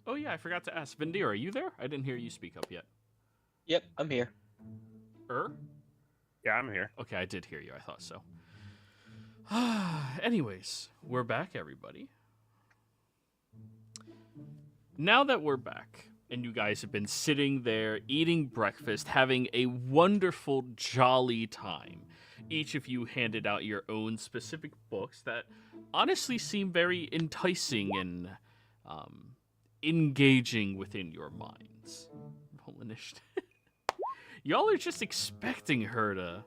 Oh yeah, I forgot to ask. Vindir, are you there? I didn't hear you speak up yet. Yep, I'm here. Yeah, I'm here. Okay, I did hear you. I thought so. Anyways, we're back, everybody. Now that we're back, and you guys have been sitting there eating breakfast, having a wonderful, jolly time, each of you handed out your own specific books that honestly seem very enticing and engaging within your minds. Roll initiative. Y'all are just expecting her to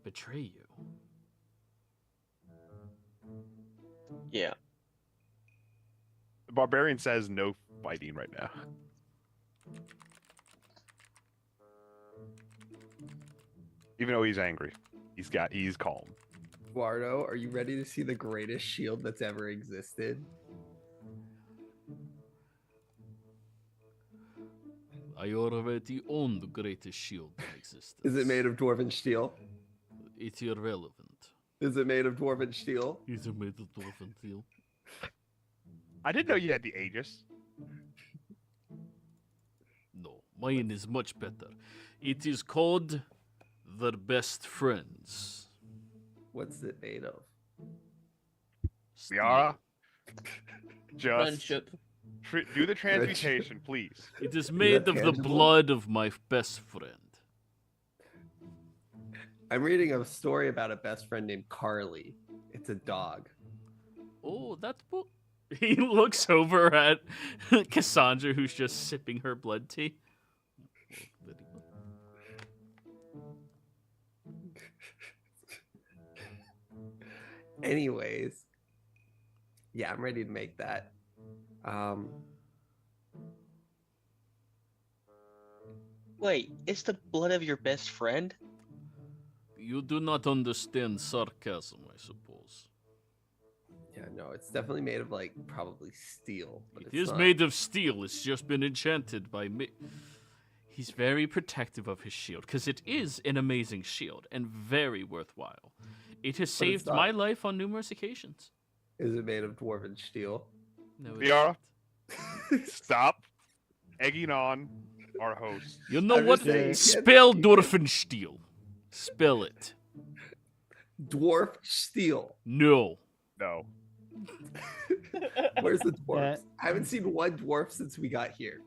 betray you. Yeah. The barbarian says no fighting right now. Even though he's angry, he's calm. Eduardo, are you ready to see the greatest shield that's ever existed? I already own the greatest shield in existence. Is it made of dwarven steel? It's irrelevant. Is it made of dwarven steel? Is it made of dwarven steel? I didn't know you had the Aegis. No, mine is much better. It is called the Best Friends. What's it made of? Steel. Liara, just Friendship. do the transmutation, please. It is made that of the tangible? blood of my best friend. I'm reading a story about a best friend named Carly. It's a dog. Oh, that book. He looks over at Cassandra, who's just sipping her blood tea. Anyways, yeah, I'm ready to make that. Wait, it's the blood of your best friend? You do not understand sarcasm, I suppose. Yeah, no, it's definitely made of like probably steel. But It it's is not. made of steel. It's just been enchanted by me. He's very protective of his shield because it is an amazing shield and very worthwhile. It has But it's saved not. my life on numerous occasions. Is it made of dwarven steel? No, Liara, stop egging on our host. You know I'm what? just saying, Spell you can't- Dorfensteel. Spell it. Dwarf steel. No. No. Where's the dwarfs? I haven't seen one dwarf since we got here.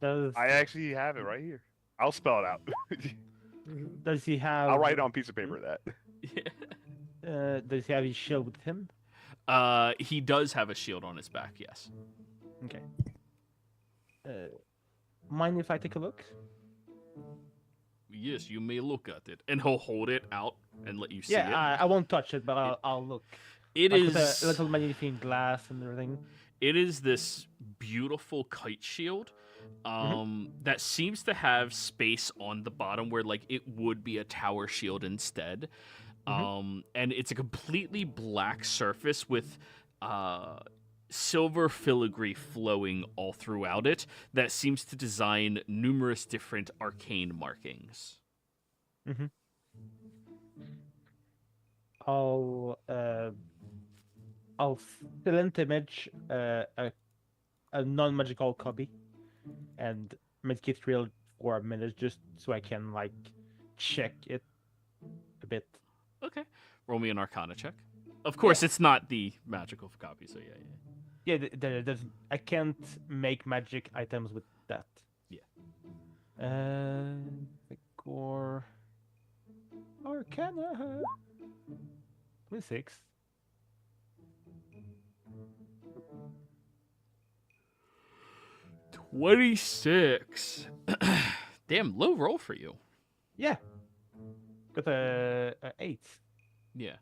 I actually have it right here. I'll spell it out. Does he have? I'll write it on a piece of paper that. Does he have his shield with him? He does have a shield on his back, yes. Okay. Mind if I take a look? Yes, you may look at it. And he'll hold it out and let you see Yeah, it. I won't touch it, but I'll look. It Like is with a little magnifying glass and everything. It is this beautiful kite shield that seems to have space on the bottom where like it would be a tower shield instead. And it's a completely black surface with silver filigree flowing all throughout it that seems to design numerous different arcane markings. I'll silent image a non-magical copy and make it real for a minute just so I can like check it a bit. Okay. Roll me an Arcana check. Of course, it's not the magical copy, so yeah. Yeah, I can't make magic items with that. Yeah. The core Arcana 26. $26. Damn, low roll for you. Yeah. Got a 8. Yeah.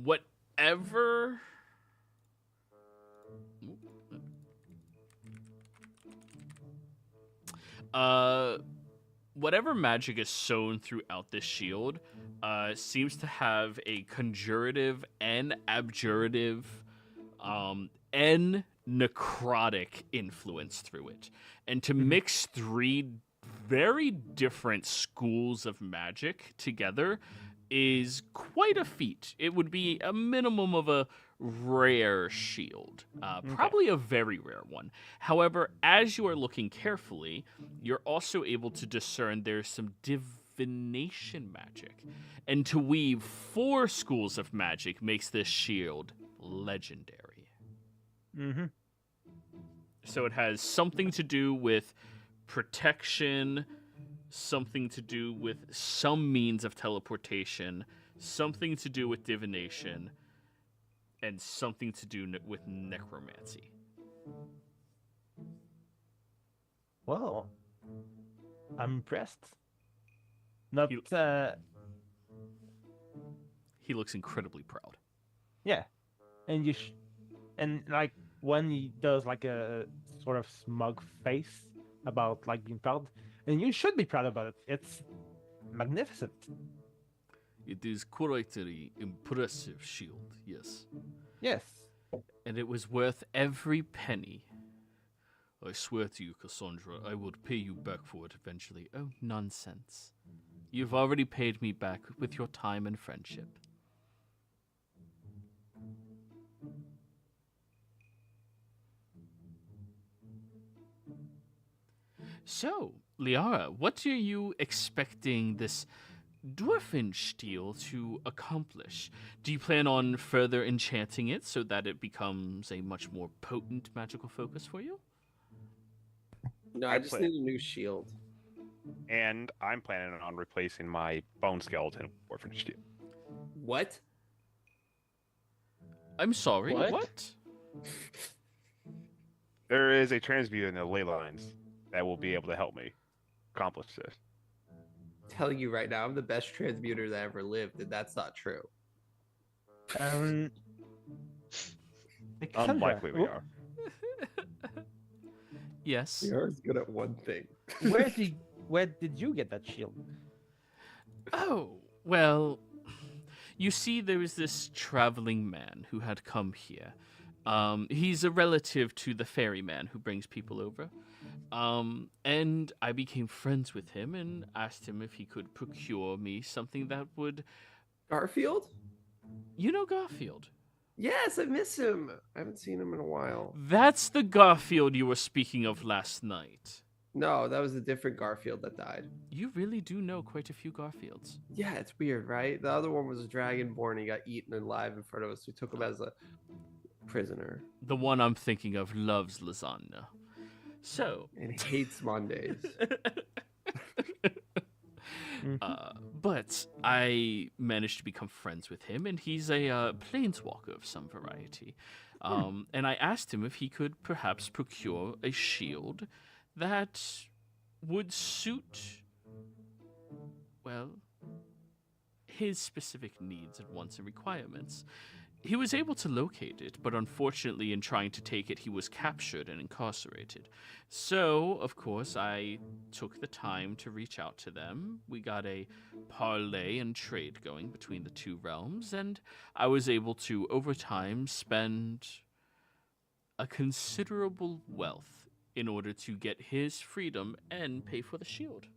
Whatever. Whatever magic is sown throughout this shield, seems to have a conjurative and abjurative, and necrotic influence through it. And to mix three very different schools of magic together is quite a feat. It would be a minimum of a rare shield, probably a very rare one. However, as you are looking carefully, you're also able to discern there's some divination magic. And to weave 4 schools of magic makes this shield legendary. Mm-hmm. So it has something to do with protection, something to do with some means of teleportation, something to do with divination, and something to do with necromancy. Well, I'm impressed. Not, He looks incredibly proud. yeah, and and like when he does like a sort of smug face about like being proud, and you should be proud about it. It's magnificent. It is quite an impressive shield, yes. Yes. And it was worth every penny. I swear to you, Cassandra, I would pay you back for it eventually. Oh, nonsense. You've already paid me back with your time and friendship. So, Liara, what are you expecting this Dwarfenstiel to accomplish? Do you plan on further enchanting it so that it becomes a much more potent magical focus for you? No, I just need a new shield. And I'm planning on replacing my bone skeleton with orphan steel. What? I'm sorry, What? what? There is a transmuter in the ley lines that will be able to help me accomplish this. Telling you right now, I'm the best transmuter that ever lived, and that's not true. Cassandra, Unlikely we are. Yes. We are as good at one thing. Where did you get that shield? Oh, well, you see, there was this traveling man who had come here. He's a relative to the ferryman who brings people over. And I became friends with him and asked him if he could procure me something that would... Garfield? You know Garfield? Yes, I miss him. I haven't seen him in a while. That's the Garfield you were speaking of last night. No, that was a different Garfield that died. You really do know quite a few Garfields. Yeah, it's weird, right? The other one was a dragonborn. He got eaten alive in front of us. We took him as a prisoner. The one I'm thinking of loves lasagna. So... And hates Mondays. But I managed to become friends with him, and he's a planeswalker of some variety. And I asked him if he could perhaps procure a shield that would suit, well, his specific needs and wants and requirements. He was able to locate it, but unfortunately in trying to take it, he was captured and incarcerated. So, of course, I took the time to reach out to them. We got a parlay and trade going between the two realms, and I was able to, over time, spend a considerable wealth in order to get his freedom and pay for the shield.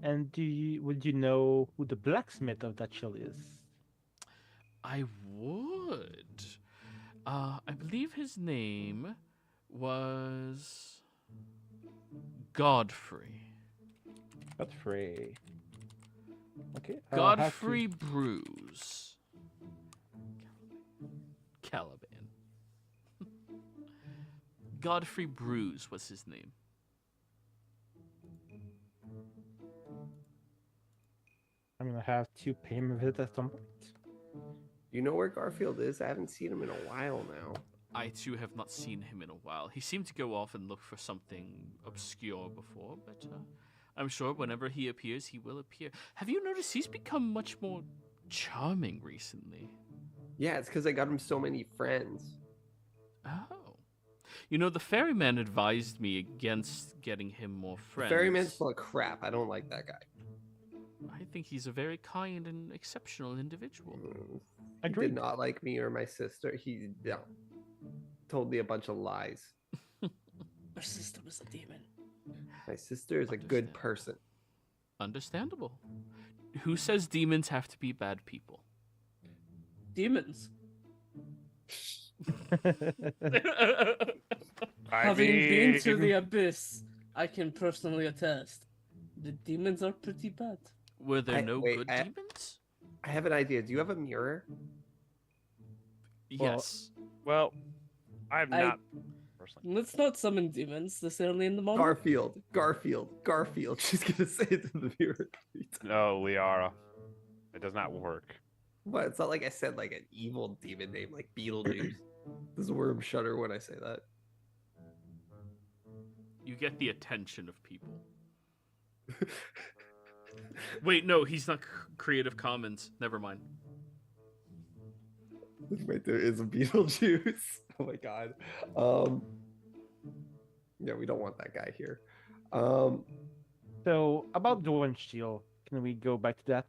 And would you know who the blacksmith of that shield is? I would. I believe his name was Godfrey. Godfrey. Okay. Godfrey Bruise. Caliban. Godfrey Bruise was his name. I'm gonna have to pay him a visit at some point. You know where Garfield is? I haven't seen him in a while now. I too have not seen him in a while. He seemed to go off and look for something obscure before, but I'm sure whenever he appears, he will appear. Have you noticed he's become much more charming recently? Yeah, it's because I got him so many friends. Oh. You know, the ferryman advised me against getting him more friends. Ferryman's full of crap. I don't like that guy. I think he's a very kind and exceptional individual. He did not like me or my sister. He told me a bunch of lies. Our sister was a demon. My sister is a good person. Understandable. Who says demons have to be bad people? Demons. Having been to the abyss, I can personally attest. The demons are pretty bad. Were there no wait, good demons? I have an idea. Do you have a mirror? Yes. Well, I'm I- not personally. Let's not summon demons this early in the morning. Garfield. She's gonna say it in the mirror. No, Liara. It does not work. What? It's not like I said like an evil demon name like Beetlejuice. Does Worm shudder when I say that? You get the attention of people. Wait, no, he's not Creative Commons. Never mind. Wait, there is a Beetlejuice. Oh my god. Yeah, we don't want that guy here. So about the wind shield, can we go back to that?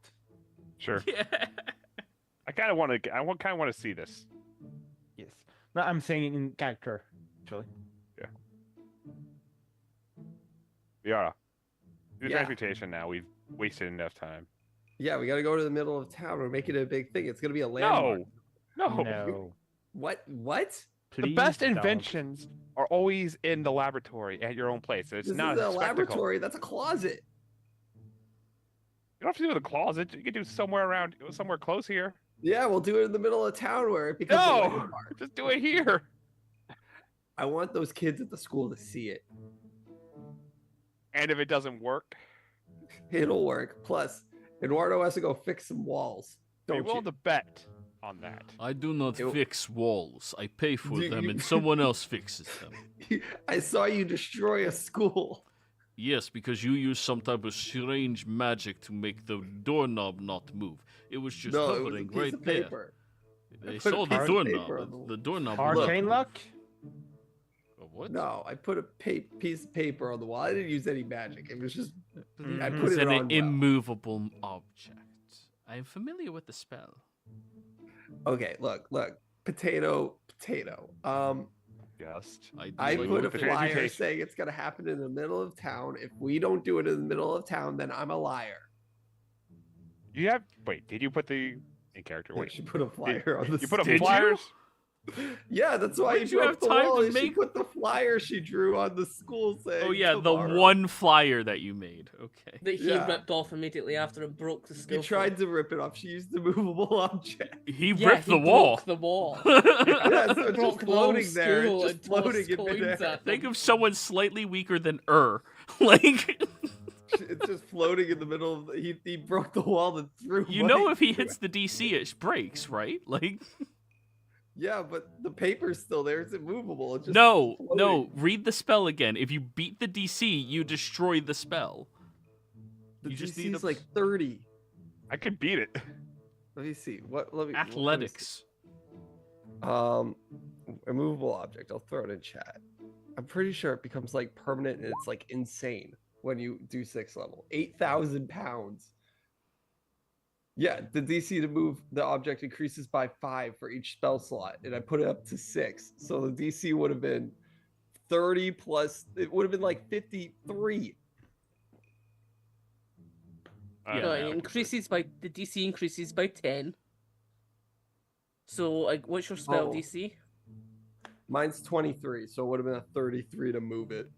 Sure. Yeah. I kind of want to. Kind of want to see this. Yes. No, I'm saying in character, actually. Liara, do Yeah. transmutation now. We've wasted enough time. Yeah, we gotta go to the middle of town. We're making it a big thing. It's gonna be a landmark. No. No. What? The Please best don't. inventions are always in the laboratory at your own place. It's This not is a spectacle. laboratory. That's a closet. You don't have to do it in the closet. You can do somewhere close here. Yeah, we'll do it in the middle of town where it becomes a No, landmark. just do it here. I want those kids at the school to see it. And if it doesn't work, It'll work. Plus, Eduardo has to go fix some walls. are you Don't willing you? to bet on that? I do not It- fix walls. I pay for You- them you- and someone else fixes them. I saw you destroy a school. Yes, because you used some type of strange magic to make the doorknob not move. It was just No, it was a hovering piece right of there. paper. They put a saw the piece of paper doorknob. on The doorknob. Arcane moved. luck? What? No, I put a piece of paper on the wall. I didn't use any magic. It was just I Mhm. put It's it an on. Well. immovable object. I am familiar with the spell. Okay, look. Potato. Yes. I, do I like put a the- flyer Transmutation. saying it's gonna happen in the middle of town. If we don't do it in the middle of town, then I'm a liar. You have. Wait, did you put the in character? Wait, Wait, she put a flyer on the. you put up Did you? flyers? Yeah, that's why Why you did you broke have the time to wall. Is She make- put the flyer she drew on the school saying. Oh yeah, tomorrow. the one flyer that you made. Okay. That he Yeah. ripped off immediately after it broke the school. You tried to rip it off. She used the movable object. He Yeah, ripped he the wall. broke the wall. Yeah, so it's Broke just the whole floating there. school It's and just floating tossed in coins midair. at Think them. of someone slightly weaker than like It's just floating in the middle of. He broke the wall and threw. you know money if he through hits it. the DC it breaks, right? Like Yeah, but the paper's still there. It's immovable. It's just no, floating. no, read the spell again. If you beat the DC, you destroy the spell. The you just DC need is a- like 30. I could beat it. Let me see. Let me see. Athletics. Immovable object. I'll throw it in chat. I'm pretty sure it becomes like permanent and it's like insane when you do 6th level. 8,000 pounds. Yeah, the DC to move the object increases by 5 for each spell slot, and I put it up to 6. So the DC would have been 30 plus. It would have been like 53. Yeah. No, Uh, it increases by the DC increases by 10. So like, what's your spell Oh. DC? Mine's 23, so it would have been a 33 to move it.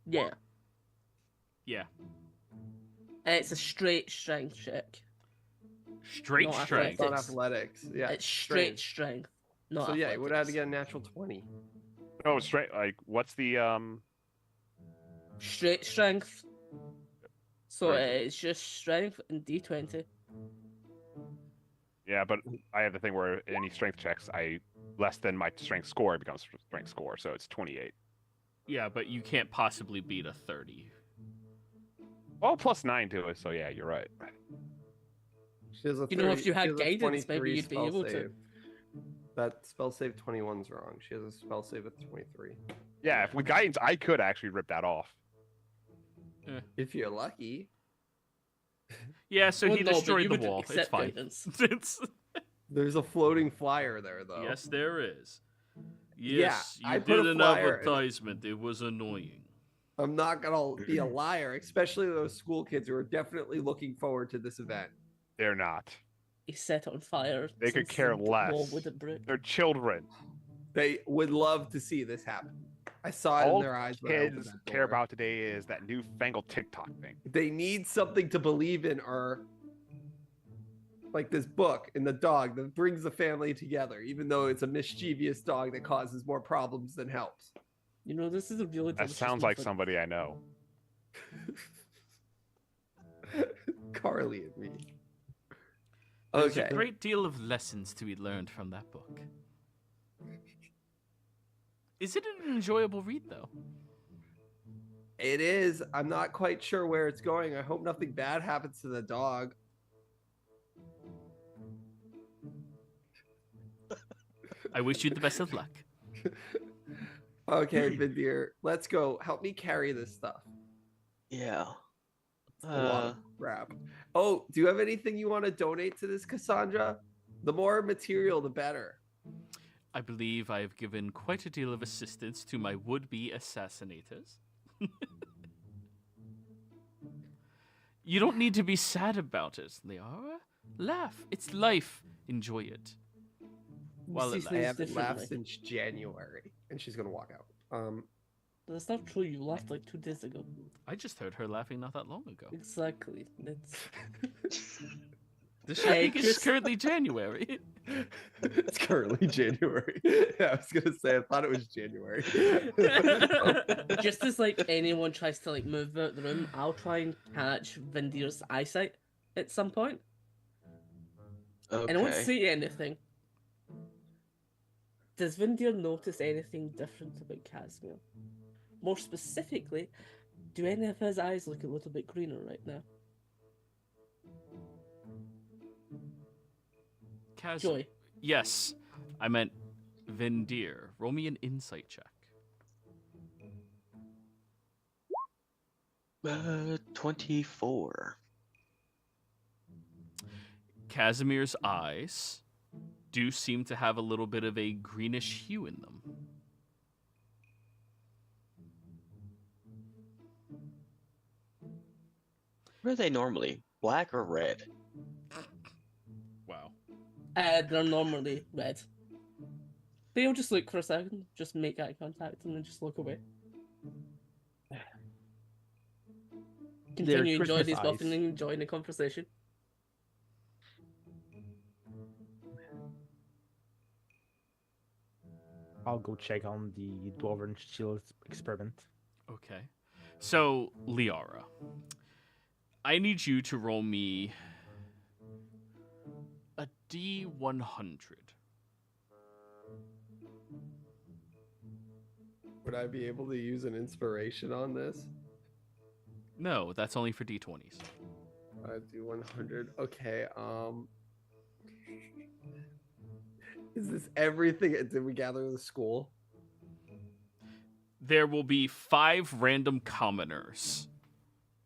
Yeah, Yeah. and it's a straight strength check. Straight No, strength. It's not Athletics. athletics. Yeah, it's straight strength. Not So yeah, you would have to athletics. get a natural 20. Oh, straight. Like, what's the Straight strength. So Right. it's just strength and D20. Yeah, but I have the thing where any strength checks, less than my strength score, it becomes strength score, so it's 28. Yeah, but you can't possibly beat a 30. Well, plus 9 to it, so yeah, you're right. She has a You know, if 30 you had she has a guidance, maybe 23 you'd be spell able to. save. That spell save 21's wrong. She has a spell save of 23. Yeah, if with guidance, I could actually rip that off. If you're lucky. Yeah, so Well, he no, but destroyed you the would wall. It's accept fine. guidance. It's There's a floating flyer there, though. yes, there is. Yes, I you put a did an flyer- advertisement. It was annoying. I'm not gonna be a liar, especially those school kids who are definitely looking forward to this event. They're not. he set it on fire. They could since care the wall less. wouldn't break. They're children. They would love to see this happen. I saw it in All their eyes when I opened kids that care door. about today is that newfangled TikTok thing. They need something to believe in, or like this book and the dog that brings the family together, even though it's a mischievous dog that causes more problems than helps. You know, this is a really That delicious sounds like muffin. somebody I know. Carly and me. There's Okay. a great deal of lessons to be learned from that book. Is it an enjoyable read, though? It is. I'm not quite sure where it's going. I hope nothing bad happens to the dog. I wish you the best of luck. Okay, Vindir, let's go. Help me carry this stuff. Yeah. It's a lot of crap. Oh, do you have anything you want to donate to this, Cassandra? The more material, the better. I believe I have given quite a deal of assistance to my would-be assassinators. You don't need to be sad about it, Liara. Laugh. It's life. Enjoy it. While it See I things haven't laughed differently. since January, and she's gonna walk out. That's not true. You laughed like 2 days ago. I just heard her laughing not that long ago. Exactly. It's Does she Hey, think it's Chris- currently January? It's currently January. I was gonna say I thought it was January. just as like anyone tries to like move out the room, I'll try and catch Vindir's eyesight at some point, Okay. and I won't say anything. Does Vindir notice anything different about Casimir? More specifically, do any of his eyes look a little bit greener right now? Joy. Yes, I meant Vindir. Roll me an insight check. 24. Casimir's eyes do seem to have a little bit of a greenish hue in them. What are they normally? Black or red? Wow. They're normally red. They'll just look for a second, just make eye contact, and then just look away. Continue enjoying Christmas his muffin eyes. and enjoying the conversation. I'll go check on the Dwarven Shield experiment. Okay. So, Liara, I need you to roll me a D100. Would I be able to use an inspiration on this? No, that's only for D20s. I do 100. Okay. Is this everything? Did we gather the school? There will be 5 random commoners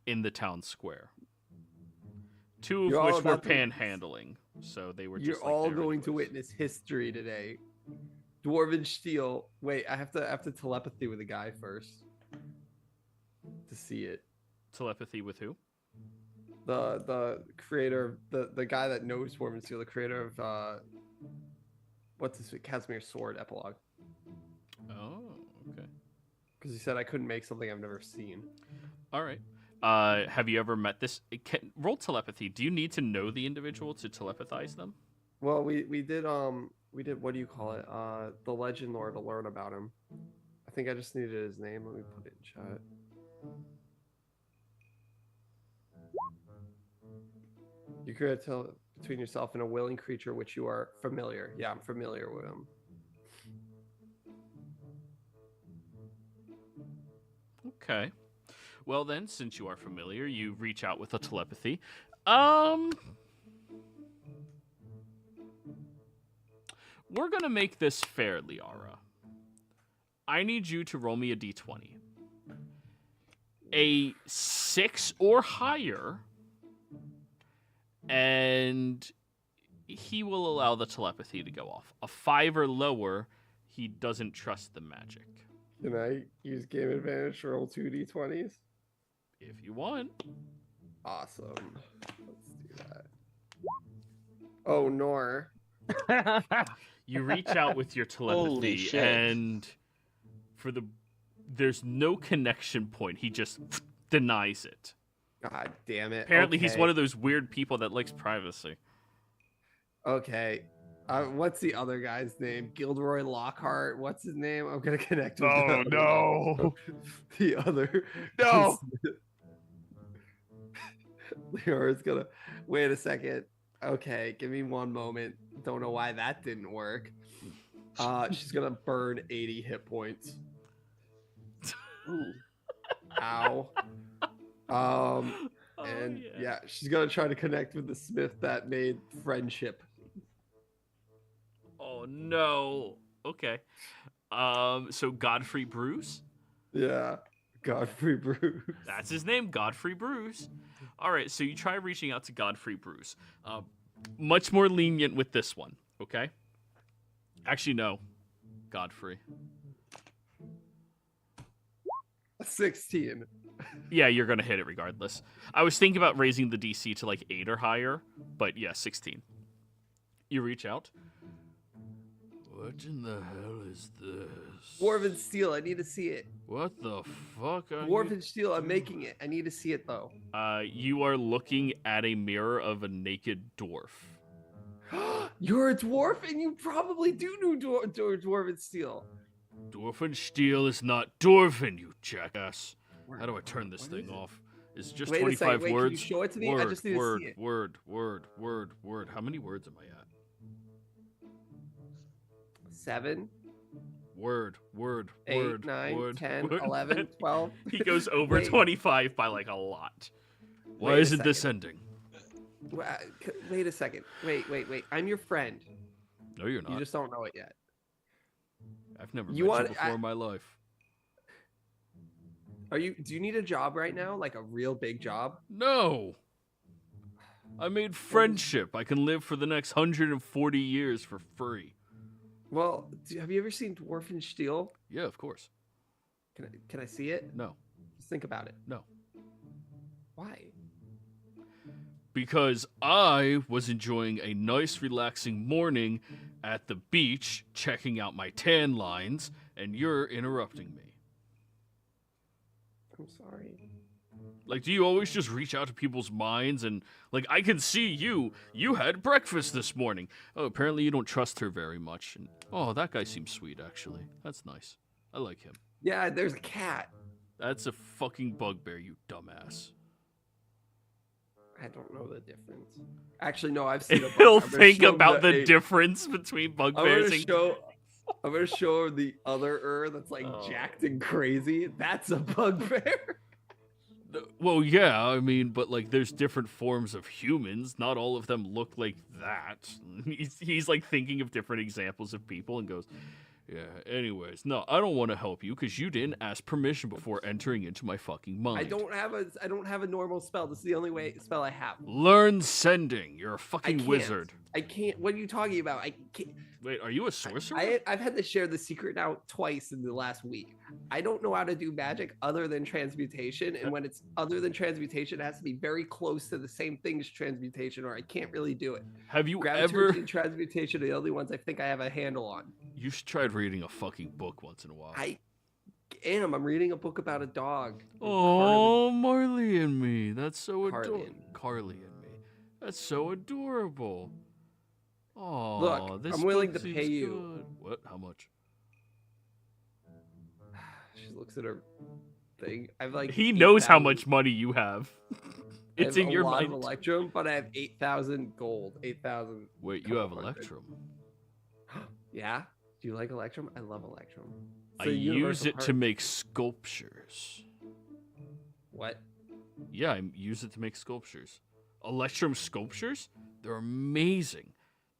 in the town square. 2 of You're all which were about to- panhandling, so they were You're just like all there going to anyways. witness history today. Dwarven steel. Wait, I have to telepathy with the guy first to see it. Telepathy with who? The creator, the guy that knows Dwarven steel, the creator of what's this? Casimir's sword epilogue. Oh, okay. Because he said I couldn't make something I've never seen. All right. Have you ever met this? Roll telepathy. Do you need to know the individual to telepathize them? Well, we did what do you call it? The legend lore to learn about him. I think I just needed his name. Let me put it in chat. You could tell between yourself and a willing creature which you are familiar. Yeah, I'm familiar with him. Okay. Well then, since you are familiar, you reach out with a telepathy. We're gonna make this fair, Liara. I need you to roll me a d20. A 6 or higher, and he will allow the telepathy to go off. A 5 or lower, he doesn't trust the magic. Can I use game advantage to roll 2d20s? If you want. Awesome. Let's do that. Oh, Nor. You reach out with your Holy telepathy, shit. and there's no connection point. He just denies it. God damn it. Apparently, he's Okay. one of those weird people that likes privacy. Okay. What's the other guy's name? Gilderoy Lockhart. What's his name? I'm gonna connect with Oh no! the other. No! Leora's gonna wait a second. Okay, give me one moment. Don't know why that didn't work. She's gonna burn 80 hit points. Ooh. Ow. And yeah, she's gonna try to connect with the smith that made friendship. Oh no. Okay. So Godfrey Bruce? Yeah, Godfrey Bruce. That's his name, Godfrey Bruce. All right, so you try reaching out to Godfrey Bruce. Much more lenient with this one, okay? Actually, no. Godfrey. 16. Yeah, you're going to hit it regardless. I was thinking about raising the DC to like 8 or higher, but yeah, 16. You reach out. What in the hell is this? Dwarven Steel, I need to see it. What the fuck are Dwarven Steel, I'm making it. I need to see it though. You are looking at a mirror of a naked dwarf. You're a dwarf and you probably do know Dwarven Steel. Dwarfen steel is not dwarven, you jackass. How do I turn this What thing is it? off? Is it just Wait a 25 second, wait, words? can you show it to me? Word, I just need to word, see it. word. How many words am I at? 7, Word, 8, 9, word, 10, word. 11, 12. He goes over Wait. 25 by like a lot. Why Wait a isn't this second. ending? Wait a second. Wait. I'm your friend. No, you're not. You just don't know it yet. I've never You met want- you before in my life. Do you need a job right now? Like a real big job? No. I made friendship. I can live for the next 140 years for free. Well, have you ever seen Dwarfen Steel? Yeah, of course. Can I see it? No. Just think about it. No. Why? Because I was enjoying a nice, relaxing morning at the beach, checking out my tan lines, and you're interrupting me. I'm sorry. Like, do you always just reach out to people's minds and, like, I can see you. You had breakfast this morning. Oh, apparently you don't trust her very much. And, oh, that guy seems sweet, actually. That's nice. I like him. Yeah, there's a cat. That's a fucking bugbear, you dumbass. I don't know the difference. Actually, no, I've seen a He'll I'm gonna think show him about the eight. difference between bugbears and... I'm gonna show him the other that's like Oh. jacked and crazy. That's a bugbear. Well, yeah, I mean, but, like, there's different forms of humans. Not all of them look like that. He's like, thinking of different examples of people and goes, yeah, anyways. No, I don't want to help you because you didn't ask permission before entering into my fucking mind. I don't have a normal spell. This is the only spell I have. Learn sending. You're a fucking can't. wizard. I can't. What are you talking about? I can't. Wait, are you a sorcerer? I've had to share the secret now twice in the last week. I don't know how to do magic other than transmutation, and when it's other than transmutation, it has to be very close to the same thing as transmutation, or I can't really do it. Have you Graviturgy ever... and transmutation are the only ones I think I have a handle on. You should try reading a fucking book once in a while. I am. I'm reading a book about a dog. Oh, Marley and me. That's so Carly adorable. and me. Carly and me. That's so adorable. Oh, Look, this I'm willing book to pay seems you. good. What? How much? She looks at her thing. I've like. He knows how 8,000 much money you have. I It's have in a your lot mind. of Electrum, but I have 8,000 gold. 8,000. Wait, you have couple hundred. Electrum. Yeah. Do you like Electrum? I love Electrum. I use it to make sculptures. What? Yeah, I use it to make sculptures. Electrum sculptures? They're amazing.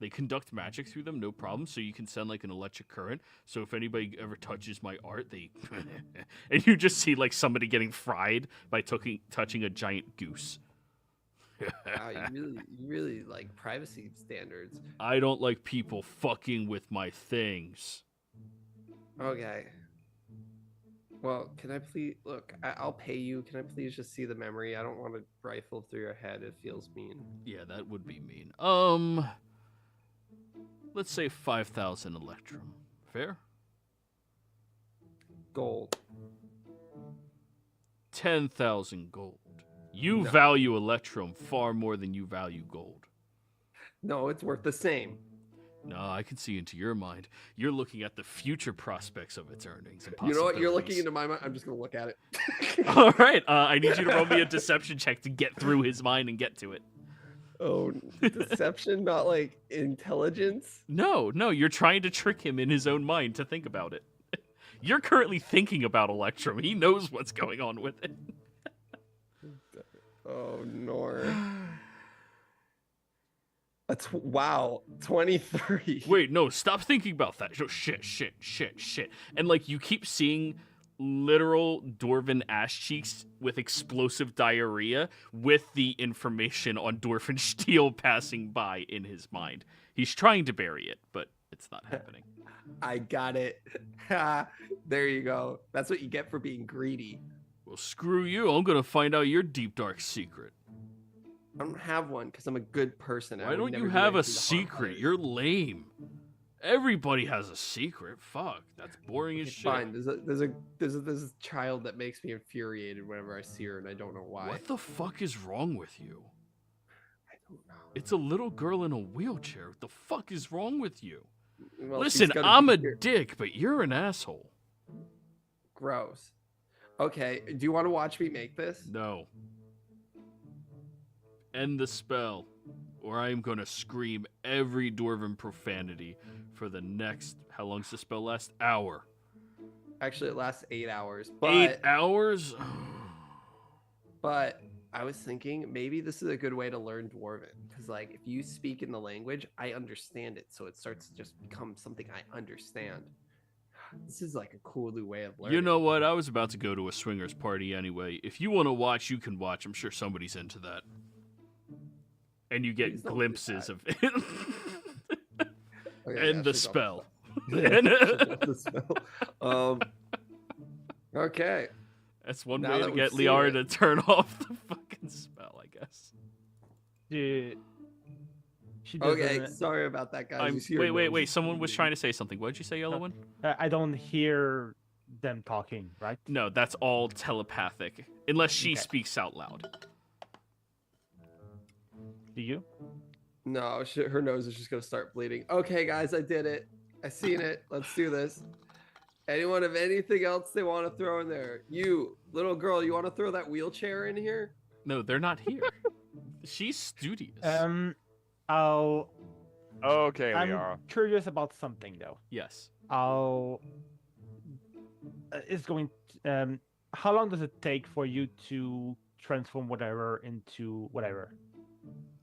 They conduct magic through them, no problem, so you can send, like, an electric current. So if anybody ever touches my art, they... and you just see, like, somebody getting fried by touching a giant goose. Wow, you really like privacy standards. I don't like people fucking with my things. Okay. Well, can I please look? I'll pay you. Can I please just see the memory? I don't want to rifle through your head. It feels mean. Yeah, that would be mean. let's say 5,000 electrum. Fair? Gold. 10,000 gold. You No. value electrum far more than you value gold. No, it's worth the same. No, I can see into your mind. You're looking at the future prospects of its earnings and You know what? You're looking possibilities. into my mind. I'm just gonna look at it. All right, I need you to roll me a deception check to get through his mind and get to it. Oh, deception, not like intelligence. No, you're trying to trick him in his own mind to think about it. You're currently thinking about Electrum. He knows what's going on with it. Oh, Nor. Wow, 23. Wait, no, stop thinking about that. No, shit. And like you keep seeing literal dwarven ass cheeks with explosive diarrhea with the information on dwarven steel passing by in his mind. He's trying to bury it, but it's not happening. I got it. There you go. That's what you get for being greedy. Well, screw you. I'm gonna find out your deep dark secret. I don't have one because I'm a good person. I Why would don't never you do have a anything to harm secret? others. You're lame. Everybody has a secret. Fuck, that's boring as Okay, shit. fine. There's a child that makes me infuriated whenever I see her, and I don't know why. What the fuck is wrong with you? I don't know. It's a little girl in a wheelchair. What the fuck is wrong with you? Well, Listen, she's gotta I'm be a here. dick, but you're an asshole. Gross. Okay, do you want to watch me make this? No. End the spell, or I am gonna scream every dwarven profanity for the next, how long's the spell last? Hour. Actually, it lasts 8 hours. But 8 hours? But I was thinking maybe this is a good way to learn Dwarven. Because, like, if you speak in the language, I understand it. So it starts to just become something I understand. This is like a cool new way of learning. You know what? I was about to go to a swingers party anyway. If you want to watch, you can watch. I'm sure somebody's into that. And you get Please don't do glimpses that. of it. Okay, and yeah, the she'll spell. go with the spell. Okay. That's one Now way that to we've get seen Liara it. to turn off the fucking spell, I guess. She Okay, doesn't. sorry about that, guys. You see her Wait. nose Someone was bleeding. trying to say something. What did you say, Yellow One? I don't hear them talking, right? No, that's all telepathic. Unless she Okay. speaks out loud. Do you? No, her nose is just gonna start bleeding. Okay, guys, I did it. I seen it. Let's do this. Anyone have anything else they want to throw in there? You, little girl, you want to throw that wheelchair in here? No, they're not here. She's studious. I'll. Okay, I'm Liara. curious about something though. Yes. I'll. It's going. How long does it take for you to transform whatever into whatever?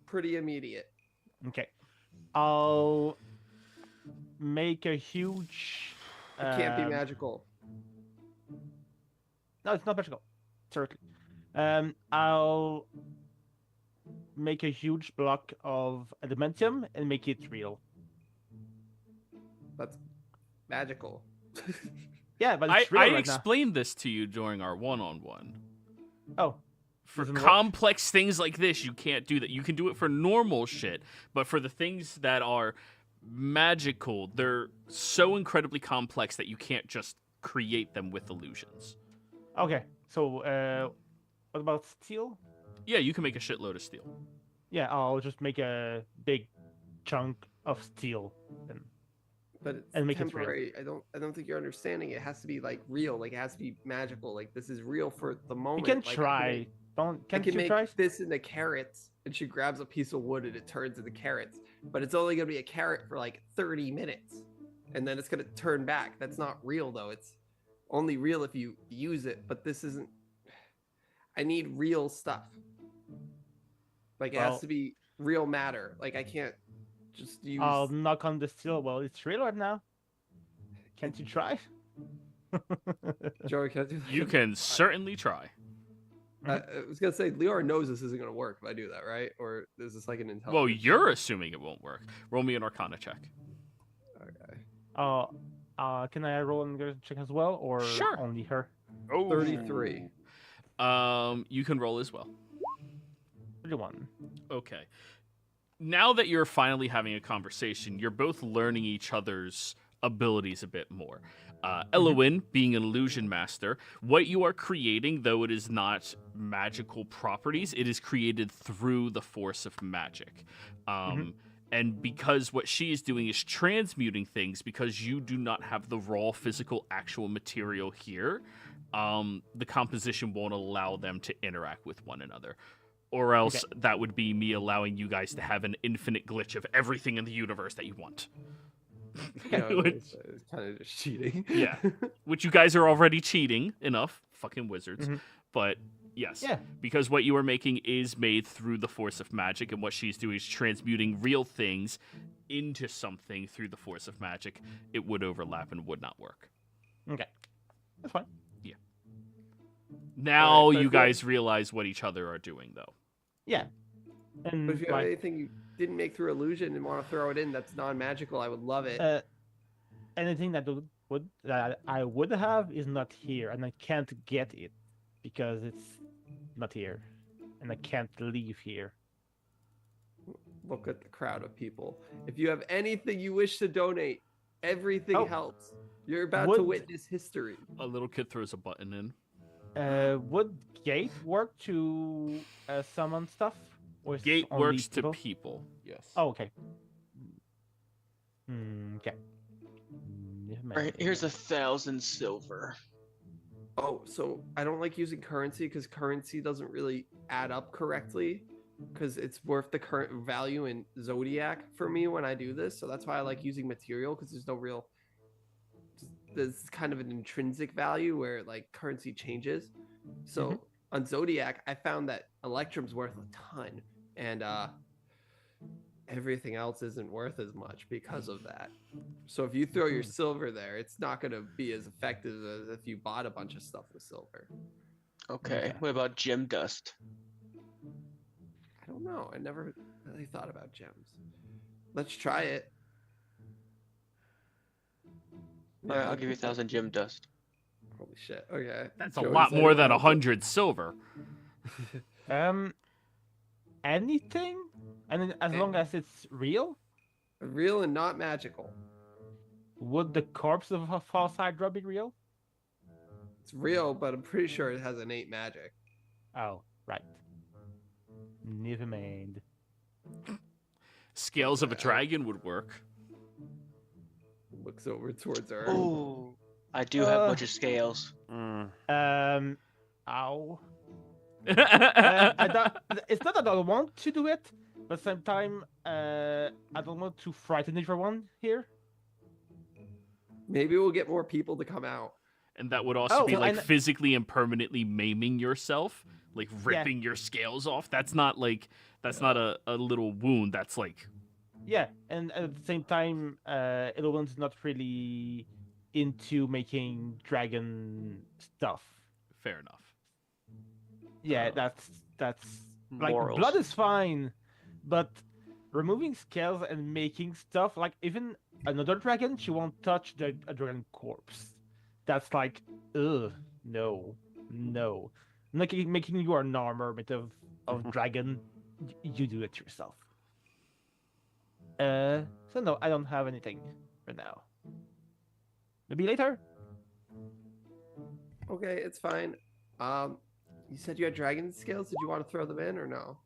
Pretty immediate. Okay. I'll make a huge. It can't be magical. No, it's not magical. Certainly. I'll make a huge block of adamantium and make it real. That's magical. Yeah, but I it's real right now. explained this to you during our one-on-one. Oh, For doesn't work? complex things like this, you can't do that. You can do it for normal shit, but for the things that are magical, they're so incredibly complex that you can't just create them with illusions. Okay. So, what about steel? Yeah, you can make a shitload of steel. Yeah, I'll just make a big chunk of steel. Then. But it's And make it real. temporary. I don't think you're understanding. It has to be like real. Like it has to be magical. Like this is real for the You moment. can Like, I can try. make- Don't. I Can't can you make try? this into carrots, and she grabs a piece of wood and it turns into carrots. But it's only gonna be a carrot for like 30 minutes, and then it's gonna turn back. That's not real though. It's only real if you use it. But this isn't. I need real stuff. Like it Well- has to be real matter. Like I can't just use. I'll knock on the steel. Well, it's real right now. Can't you try? Joey, can I do that? You can certainly try. I was gonna say, Lior knows this isn't gonna work if I do that, right? Or is this like an intelligence? Well, you're assuming it won't work. Roll me an Arcana check. Okay. Can I roll and go check as well, or Sure. only her? Oh, 33. You can roll as well. 31. Okay. now that you're finally having a conversation, you're both learning each other's abilities a bit more. Elowin, being an illusion master, what you are creating, though it is not magical properties, it is created through the force of magic. And because what she is doing is transmuting things, because you do not have the raw physical actual material here, the composition won't allow them to interact with one another. Or else that would be me allowing you guys to have an infinite glitch of everything in the universe that you want. It's kind of just cheating. Yeah. Which you guys are already cheating enough. Fucking wizards. But yes. Yeah. Because what you are making is made through the force of magic, and what she's doing is transmuting real things into something through the force of magic. It would overlap and would not work. Okay. That's fine. Yeah. Now Alright, you but- guys realize what each other are doing, though. Yeah. And But if you have like, anything you didn't make through illusion and want to throw it in that's non-magical, I would love it. anything that I would have is not here, and I can't get it because it's not here, and I can't leave here. Look at the crowd of people. If you have anything you wish to donate, everything Oh. helps. You're about to Would- witness history. A little kid throws a button in. Would gate work to summon stuff? Or is it Gate only works to people? people. Yes. Oh, okay. Okay. Right, here's 1,000 silver. Oh, so I don't like using currency because currency doesn't really add up correctly because it's worth the current value in Zodiac for me when I do this. So that's why I like using material because there's no real, there's kind of an intrinsic value where like currency changes. So on Zodiac, I found that Electrum's worth a ton and everything else isn't worth as much because of that. So if you throw your silver there, it's not going to be as effective as if you bought a bunch of stuff with silver. Okay, what about gem dust? I don't know. I never really thought about gems. Let's try it. All right, I'll give you 1,000 gem dust. Holy shit. Okay. That's a Joey's lot like, more than "Well, 100 silver. Anything? And as long as it's real? Real and not magical. Would the corpse of a false Hydra be real? It's real, but I'm pretty sure it has innate magic. Oh, right. Never mind. Scales of a dragon would work. Looks over towards her. Oh, I do have a bunch of scales. Ow. I don't, it's not that I want to do it, but at the same time, I don't want to frighten everyone here. Maybe we'll get more people to come out. And that would also be Oh, like and- physically and permanently maiming yourself, like ripping your scales off. That's not like a little wound. That's like Yeah, and at the same time, Elowen's not really into making dragon stuff. fair enough. Yeah, that's like Morals. blood is fine, but removing scales and making stuff like even another dragon, she won't touch a dragon corpse. That's like, ugh, no. Like making you an armor made of dragon, you do it yourself. So no, I don't have anything for now. Maybe later. Okay, it's fine. You said you had dragon scales. Did you want to throw them in or no?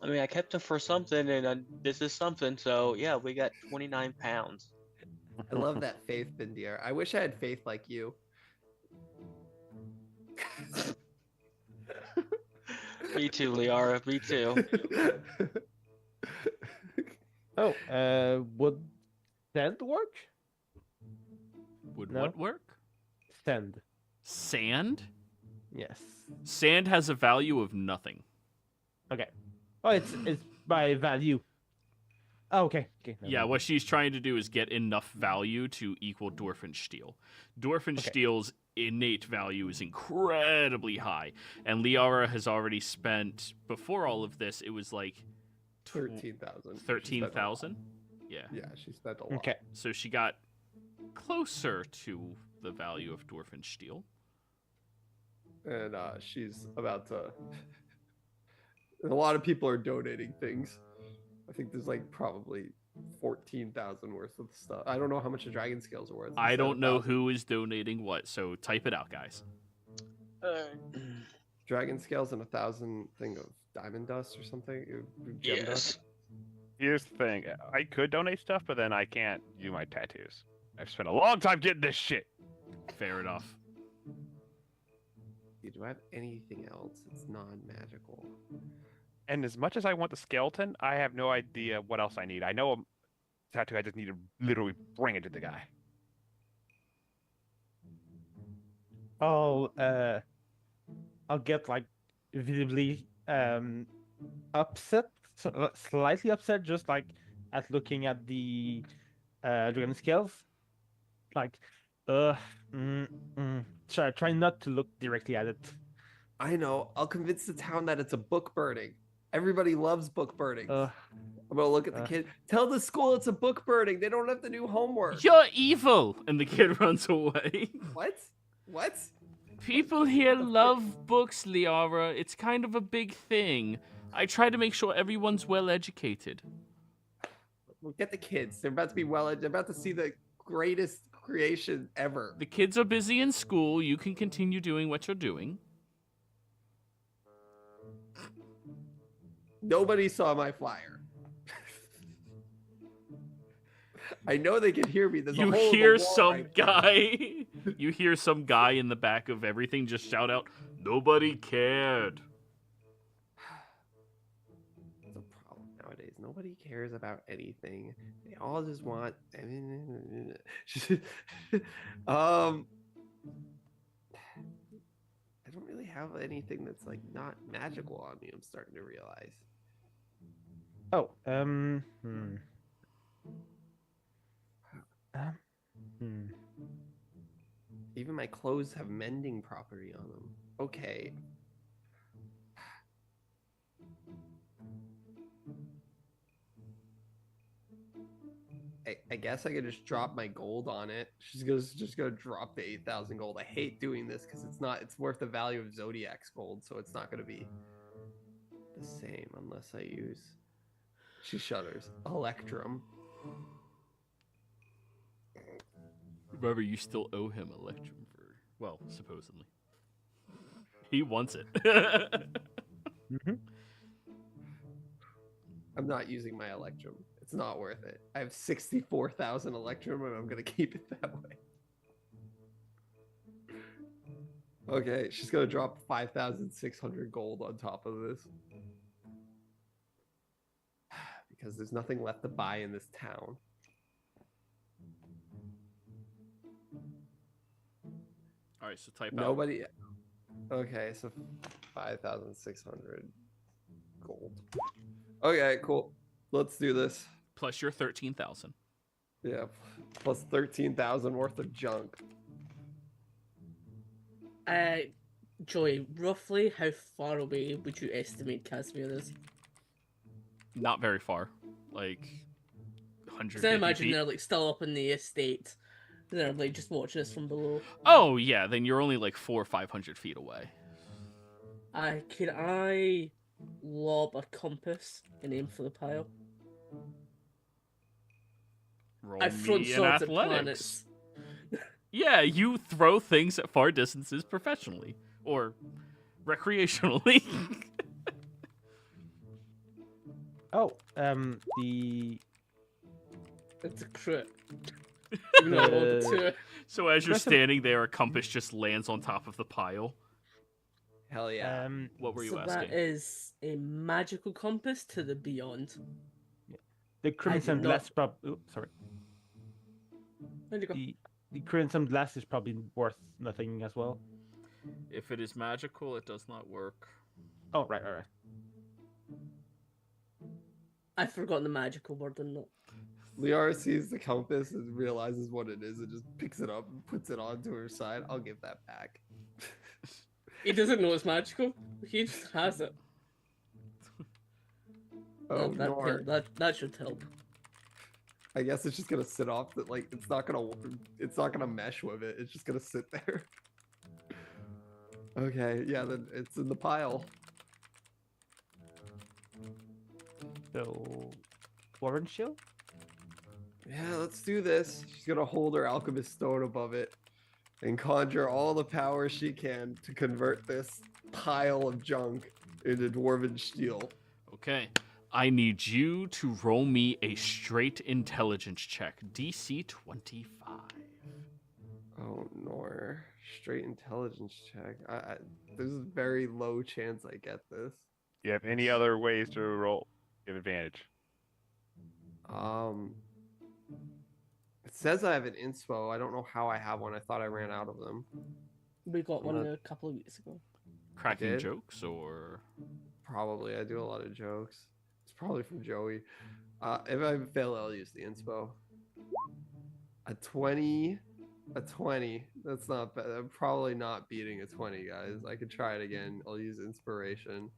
I mean, I kept them for something, and this is something. So yeah, we got 29 pounds. I love that faith, Bindir. I wish I had faith like you. Me too, Liara. Me too. Would sand work? Would No? what work? Sand. Sand? Yes. Sand has a value of nothing. Okay. Oh, it's by value. Oh, okay. Okay. never Yeah, mind. what she's trying to do is get enough value to equal Dwarfensteel. Dwarfensteel's innate value is incredibly high, and Liara has already spent, before all of this, it was like 13,000. 13,000? Yeah. Yeah, she spent a lot. Okay. So she got closer to the value of Dwarfensteel. And she's about to And a lot of people are donating things. I think there's like probably 14,000 worth of stuff. I don't know how much the dragon scales are worth. I don't know who is donating what, so type it out, guys. Dragon scales and 1,000 thing of diamond dust or something. Gem Yes. dust. Here's the thing. I could donate stuff, but then I can't do my tattoos. I've spent a long time getting this shit. Fair enough. Do I have anything else that's non-magical? And as much as I want the skeleton, I have no idea what else I need. I know a tattoo. I just need to literally bring it to the guy. I'll get like visibly upset, slightly upset, just like at looking at the dragon scales. Like, try not to look directly at it. I know. I'll convince the town that it's a book burning. Everybody loves book burning. I'm gonna look at the kid. Tell the school it's a book burning. They don't have to do homework. You're evil! And the kid runs away. What? What? People here love books, Liara. It's kind of a big thing. I try to make sure everyone's well educated. Well, get the kids. They're about to be they're about to see the greatest creation ever. The kids are busy in school. You can continue doing what you're doing. Nobody saw my flyer. I know they can hear me. There's a You hole in the hear wall some right there. guy. You hear some guy in the back of everything just shout out, "Nobody cared." It's a problem nowadays. Nobody cares about anything. They all just want. I don't really have anything that's like not magical on me. I'm starting to realize. Oh, Even my clothes have mending property on them. Okay. I guess I could just drop my gold on it. She's just gonna drop the 8,000 gold. I hate doing this because it's worth the value of ZODIAC's gold, so it's not gonna be the same unless I use. She shudders. Electrum. Remember, you still owe him Electrum for, well, supposedly. He wants it. I'm not using my Electrum. It's not worth it. I have 64,000 Electrum and I'm going to keep it that way. Okay, she's going to drop 5,600 gold on top of this. Because there's nothing left to buy in this town. All right, so type out. Nobody. Okay, so 5,600 gold. Okay, cool. Let's do this. Plus your 13,000. Yeah, plus 13,000 worth of junk. Joey, roughly how far away would you estimate Casimir is? Not very far. Like 150 Because I imagine feet. they're like still up in the estate. They're like just watching us from below. Oh, yeah, then you're only like 400 or 500 feet away. Could I lob a compass and aim for the pile? Roll I've thrown me an swords at athletics. planets. Yeah, you throw things at far distances professionally. Or recreationally. oh, the It's a crit. Even though I rolled a 2. So as you're Question- standing there, a compass just lands on top of the pile. Hell yeah. What were you So asking? that is a magical compass to the beyond. the crimson not- glass sorry. Where'd you go? The crimson glass is probably worth nothing as well. If it is magical, it does not work. Oh, right. I've forgotten the magical word in that. Liara sees the compass and realizes what it is and just picks it up and puts it onto her side. I'll give that back. He doesn't know it's magical. He just has it. Oh, that should help. I guess it's just gonna sit off that, like, it's not gonna mesh with it. It's just gonna sit there. Okay, yeah, then it's in the pile. So, Dwarven shield. Yeah, let's do this. She's gonna hold her alchemist stone above it and conjure all the power she can to convert this pile of junk into dwarven steel. Okay. I need you to roll me a straight intelligence check. DC 25. Oh, nor straight intelligence check. There's a very low chance I get this. You have any other ways to roll? You have advantage. It says I have an inspo. I don't know how I have one. I thought I ran out of them. We got I'm one not- a couple of weeks ago. Cracking did? jokes or Probably. I do a lot of jokes. It's probably from Joey. If I fail, I'll use the inspo. A 20. A 20. That's not bad. I'm probably not beating a 20, guys. I could try it again. I'll use inspiration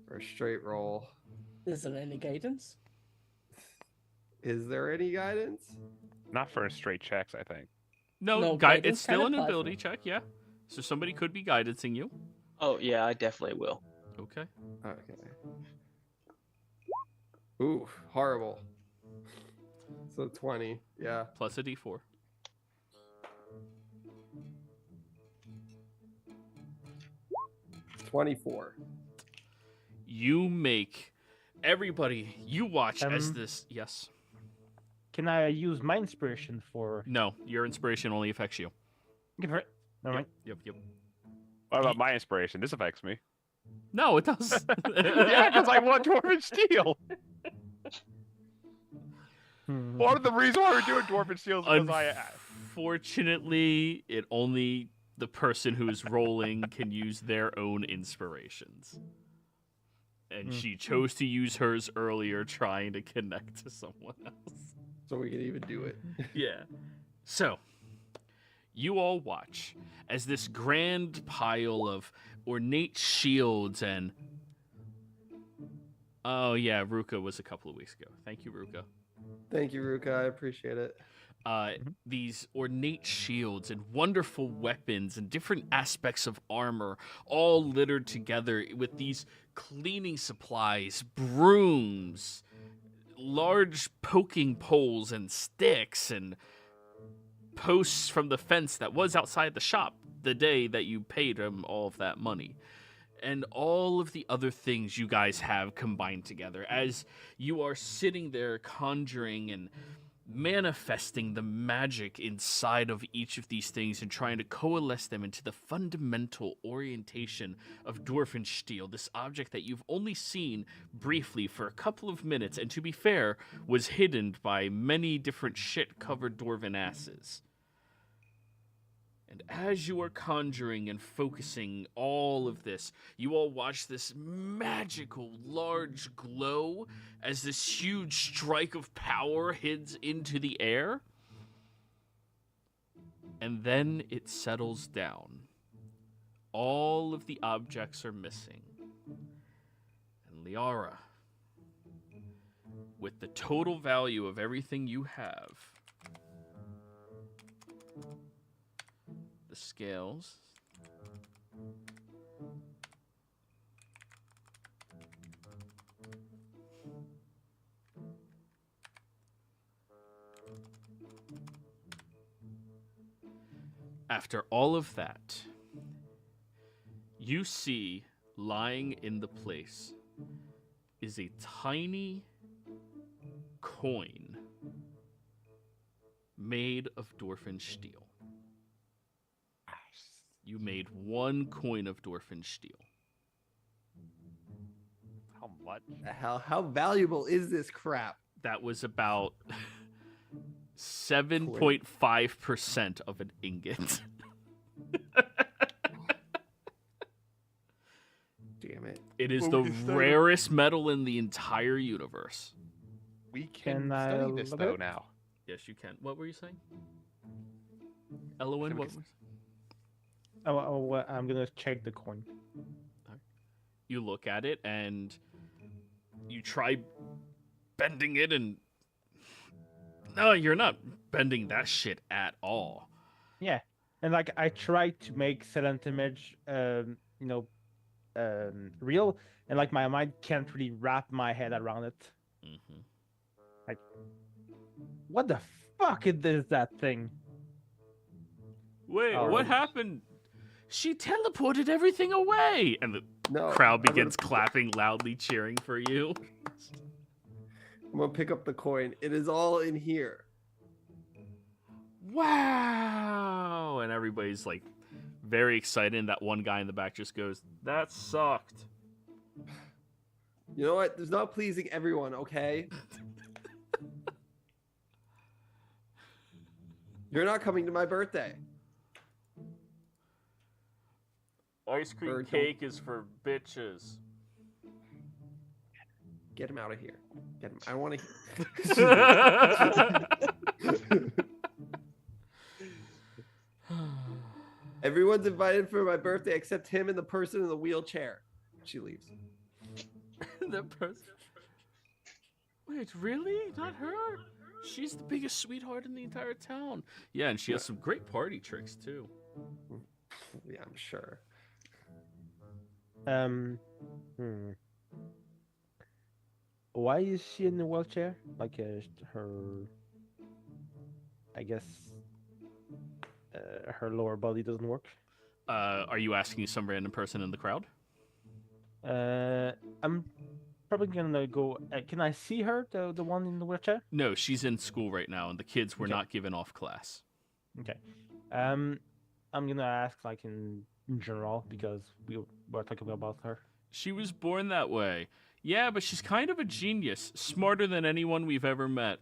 for a straight roll. Is there any guidance? Is there any guidance? Not for straight checks, I think. no, No, guide. guidance It's still can an apply for ability it. check, yeah. So somebody could be guidancing you. Oh yeah, I definitely will. Okay. Okay. Ooh, horrible. So 20. Yeah. Plus a D4. It's 24. You make everybody. You watch as Um, this. Yes. Can I use my inspiration for? No. Your inspiration only affects you. Give it. Never mind. Yep. What about my inspiration? This affects me. No, it does. Yeah, because I want Dwarven Steel. Hmm. Part of the reason why we're doing Dwarven Steel is because Unfortunately, it only the person who is rolling can use their own inspirations. And Hmm. she chose to use hers earlier, trying to connect to someone else. So we can even do it. Yeah. So, you all watch as this grand pile of ornate shields and. Oh, yeah, Ruka was a couple of weeks ago. Thank you, Ruka. Thank you, Ruka. I appreciate it. These ornate shields and wonderful weapons and different aspects of armor all littered together with these cleaning supplies, brooms, large poking poles and sticks and posts from the fence that was outside the shop the day that you paid him all of that money. And all of the other things you guys have combined together as you are sitting there conjuring and manifesting the magic inside of each of these things and trying to coalesce them into the fundamental orientation of Dwarfensteel, this object that you've only seen briefly for a couple of minutes, and to be fair, was hidden by many different shit-covered dwarven asses. And as you are conjuring and focusing all of this, you all watch this magical large glow as this huge strike of power hits into the air. And then it settles down. All of the objects are missing. And Liara, with the total value of everything you have, the scales. After all of that, you see lying in the place is a tiny coin made of Dwarfensteel. You made one coin of Dwarfensteel. How much? How valuable is this crap? That was about 7.5% of an ingot. Damn it. It is Well, the we can study- rarest metal in the entire universe. We can Can I study this look though at it? now. Yes, you can. What were you saying? Elowen, Can we what s- was... I'm gonna check the coin. You look at it and you try bending it and... No, you're not bending that shit at all. Yeah, and like I tried to make silent image, real, and like my mind can't really wrap my head around it. Mm-hmm. Like, what the fuck is that thing? Wait, Oh. what happened? She teleported everything away, and the No, crowd I'm gonna begins pick- clapping loudly, cheering for you. I'm gonna pick up the coin. It is all in here. Wow! And everybody's like very excited. And that one guy in the back just goes, "That sucked." You know what? There's not pleasing everyone, okay? You're not coming to my birthday. Ice cream Bird don't- cake is for bitches. Get him out of here. Get him. I want to. Everyone's invited for my birthday except him and the person in the wheelchair. She leaves. The person. Wait, really? Not her? She's the biggest sweetheart in the entire town. Yeah, and she has some great party tricks too. Yeah, I'm sure. Why is she in the wheelchair? Like her, I guess, her lower body doesn't work. Are you asking some random person in the crowd? I'm probably gonna go. Can I see her, the one in the wheelchair? No, she's in school right now, and the kids were Okay. not given off class. Okay. I'm gonna ask like in general because we were talking about her. She was born that way. Yeah, but she's kind of a genius, smarter than anyone we've ever met.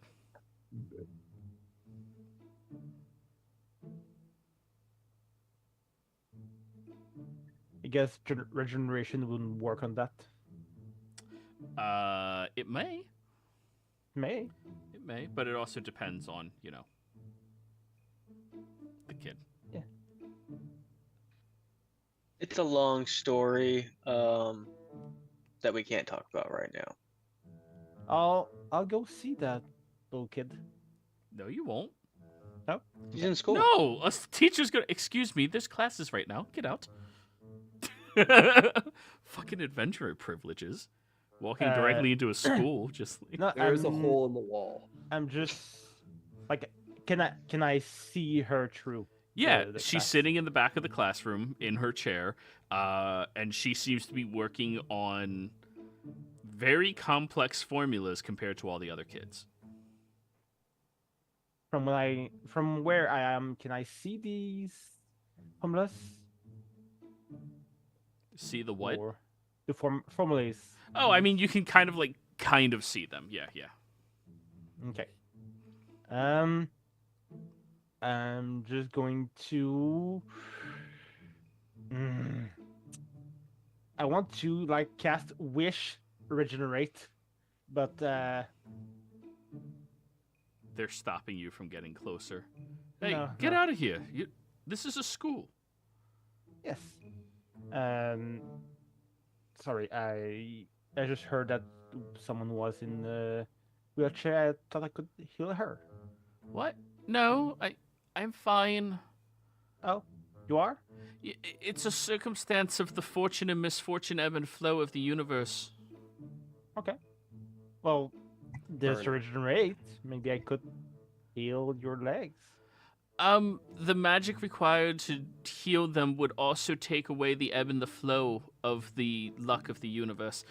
I guess regeneration wouldn't work on that. It may. May. It may, but it also depends on, the kid. It's a long story that we can't talk about right now. I'll go see that little kid. No, you won't. He's in school. No, a teacher's gonna. Excuse me, there's classes right now. Get out. Fucking adventurer privileges. Walking directly into a school, just like. No, There's a hole in the wall. I'm just like, can I see her through? Yeah, the she's class. sitting in the back of the classroom in her chair, and she seems to be working on very complex formulas compared to all the other kids. From where I am, can I see these formulas? See the what? Or the formulas. Oh, I mean, you can kind of see them. Yeah. Okay. I'm just going to. I want to cast Wish Regenerate, but They're stopping you from getting closer. Hey, No, get no. out of here! This is a school. yes. Sorry, I just heard that someone was in the wheelchair. I thought I could heal her. What? No, I'm fine. Oh, you are? It's a circumstance of the fortune and misfortune ebb and flow of the universe. Okay. Well, there's Burn. Regenerate. Maybe I could heal your legs. The magic required to heal them would also take away the ebb and the flow of the luck of the universe.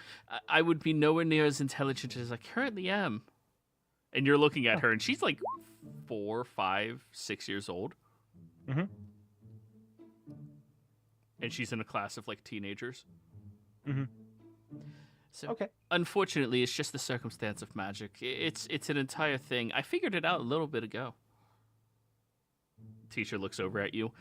I would be nowhere near as intelligent as I currently am. And you're looking at her, and she's like 4, 5, 6 years old. Mm-hmm. And she's in a class of teenagers. Mm-hmm. So, Okay. unfortunately, it's just the circumstance of magic. It's an entire thing. I figured it out a little bit ago. Teacher looks over at you.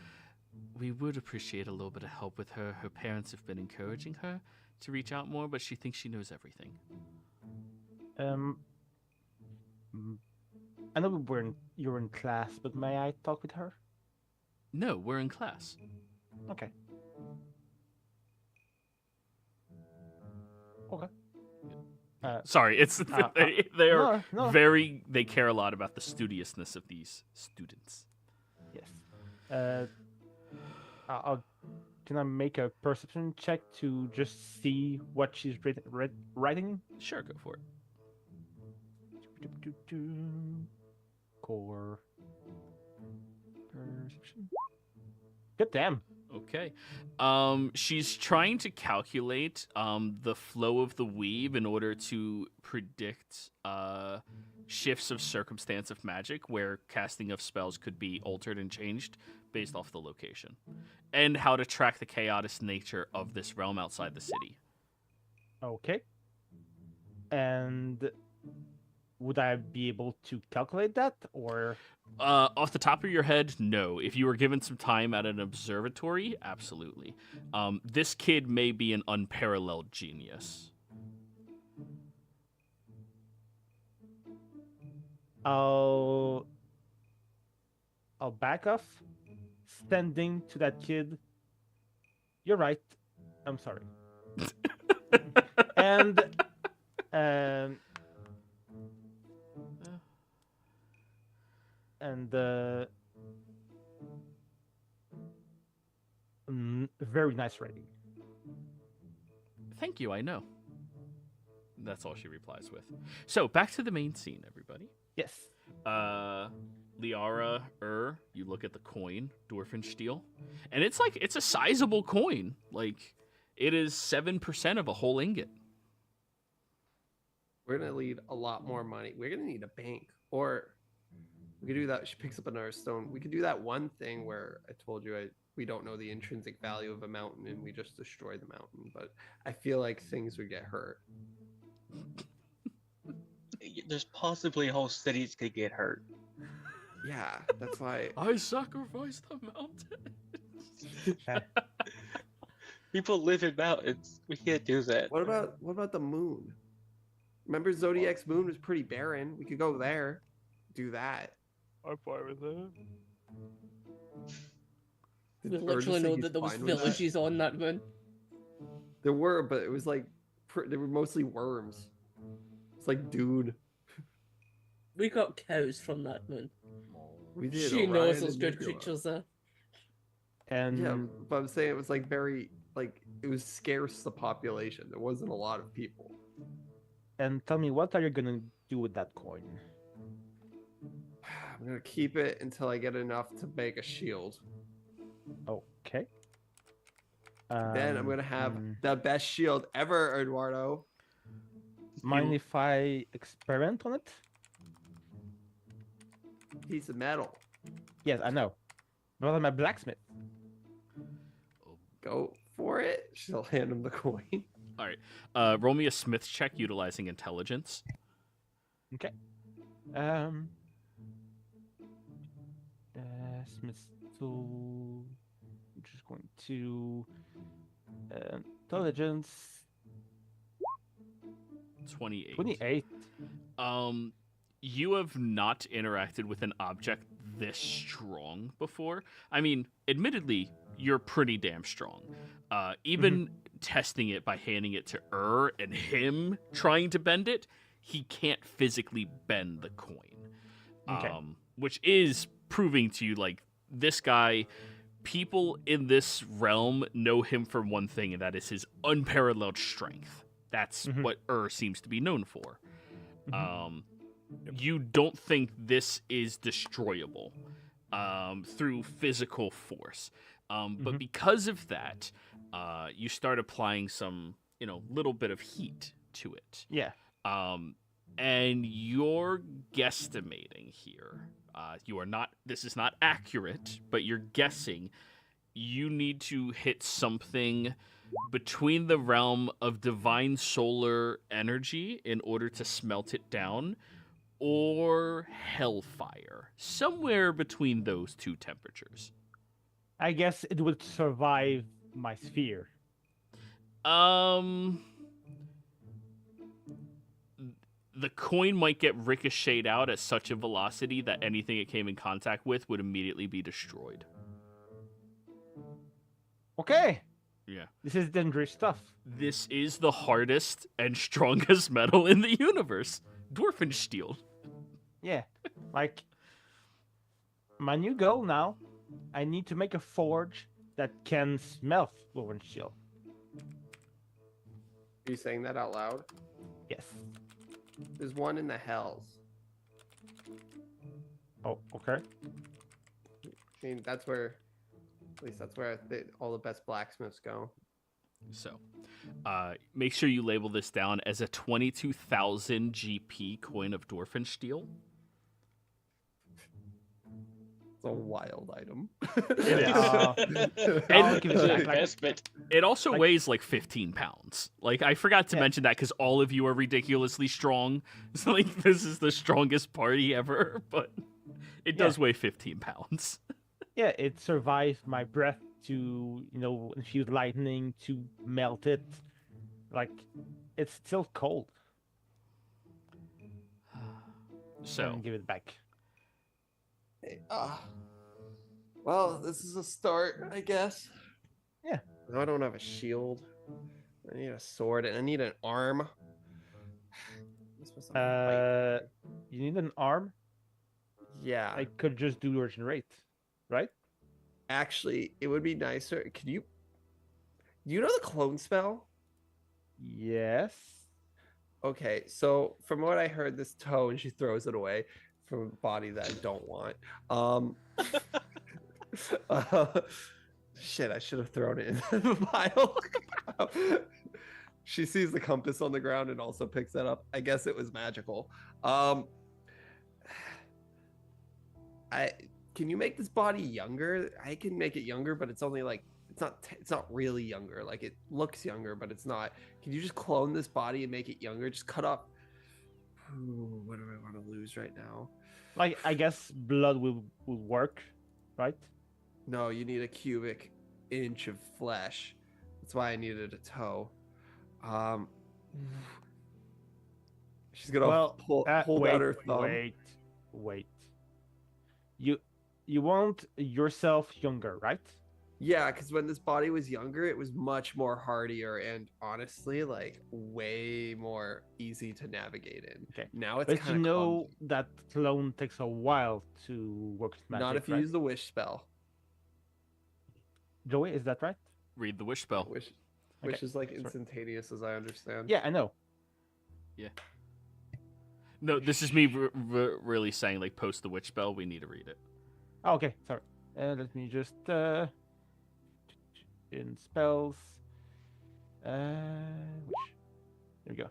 We would appreciate a little bit of help with her. Her parents have been encouraging her to reach out more, but she thinks she knows everything. I know you're in class, but may I talk with her? No, we're in class. Okay. Okay. Sorry, it's they are no. they care a lot about the studiousness of these students. Yes. I'll Can I make a perception check to just see what she's writing? Sure, go for it. Core perception. Good damn. Okay. She's trying to calculate the flow of the weave in order to predict shifts of circumstance of magic where casting of spells could be altered and changed based off the location. And how to track the chaotic nature of this realm outside the city. Okay. And would I be able to calculate that, or? Off the top of your head, no. If you were given some time at an observatory, absolutely. This kid may be an unparalleled genius. I'll back off, standing to that kid. You're right. I'm sorry. and very nice writing. Thank you, I know. That's all she replies with. So, back to the main scene, everybody. Yes. Liara, you look at the coin, Dorfenstiel, and it's a sizable coin. Like, it is 7% of a whole ingot. We're gonna need a lot more money. We're gonna need a bank, or we could do that. She picks up another stone. We could do that one thing where I told you we don't know the intrinsic value of a mountain and we just destroy the mountain. But I feel like things would get hurt. There's possibly whole cities could get hurt. Yeah, that's why. I sacrificed the mountain. People live in mountains. We can't do that. What about the moon? Remember Zodiac's moon was pretty barren. We could go there, do that. I'm fine with that. We Did literally Burgess say know he's that there was fine with that? villages on that moon. There were, but it was like they were mostly worms. It's like, dude, We got cows from that moon. we did. She Orion knows those and good Nebula. creatures there. And Yeah, but I'm saying it was like very it was scarce, the population. There wasn't a lot of people. and tell me, what are you gonna do with that coin? I'm gonna keep it until I get enough to make a shield. Okay. Then I'm gonna have hmm. the best shield ever, Eduardo. Mind if I experiment on it? Piece of metal. Yes, I know. But I'm a blacksmith. Go for it. She'll hand him the coin. All right. Roll me a Smith's check utilizing intelligence. Okay. Smith's tool. I'm just going to intelligence 28. 28. You have not interacted with an object this strong before. I mean, admittedly, you're pretty damn strong. Even testing it by handing it to and him trying to bend it, he can't physically bend the coin. Okay. Which is proving to you, like, this guy, people in this realm know him for one thing, and that is his unparalleled strength. That's what seems to be known for. You don't think this is destroyable through physical force. But because of that, you start applying some, little bit of heat to it. Yeah. And you're guesstimating here. This is not accurate, but you're guessing you need to hit something between the realm of divine solar energy in order to smelt it down, or hellfire. Somewhere between those two temperatures. I guess it would survive my sphere. The coin might get ricocheted out at such a velocity that anything it came in contact with would immediately be destroyed. Okay. Yeah. This is dangerous stuff. This is the hardest and strongest metal in the universe. Dwarfensteel. Yeah. Like, my new goal now, I need to make a forge that can smell Florence Shield. Are you saying that out loud? Yes. There's one in the hells. Oh, okay. I mean, that's where, at least that's where all the best blacksmiths go. So, make sure you label this down as a 22,000 GP coin of Dorfensteel. It's a wild item. It is. I'll give it back, like- Investment. It also Like- weighs like 15 pounds. Like, I forgot to Yeah. mention that because all of you are ridiculously strong. It's like, this is the strongest party ever, but it does weigh 15 pounds. Yeah, it survived my breath to, infuse lightning to melt it. Like, it's still cold. So, And give it back. Well, this is a start, I guess. Yeah. Now I don't have a shield. I need a sword and I need an arm. This was something to fight. You need an arm? Yeah. I could just do regenerate, right? Actually, it would be nicer. Can you? You know the clone spell? Yes. Okay, so from what I heard, this toe and she throws it away from a body that I don't want. Shit, I should have thrown it in the pile. She sees the compass on the ground and also picks that up. I guess it was magical. Can you make this body younger? I can make it younger, but it's only like it's not really younger. Like it looks younger, but it's not. Can you just clone this body and make it younger? Just cut up. Ooh, what do I want to lose right now? Like, I guess blood will work, right? No, you need a cubic inch of flesh. That's why I needed a toe. She's gonna hold out her thumb. Wait. You want yourself younger, right? Yeah, because when this body was younger, it was much more hardier and honestly, like way more easy to navigate in. Okay. Now it's But kind you of know that clone takes a while to work with magic, not if you right? use the wish spell. Joey, is that right? read the wish spell. Wish Okay, is like sorry. instantaneous, as I understand. Yeah, I know. No, this is me really saying, like, post the witch spell. We need to read it. Oh, okay, sorry. Let me just in spells. Wish. There we go.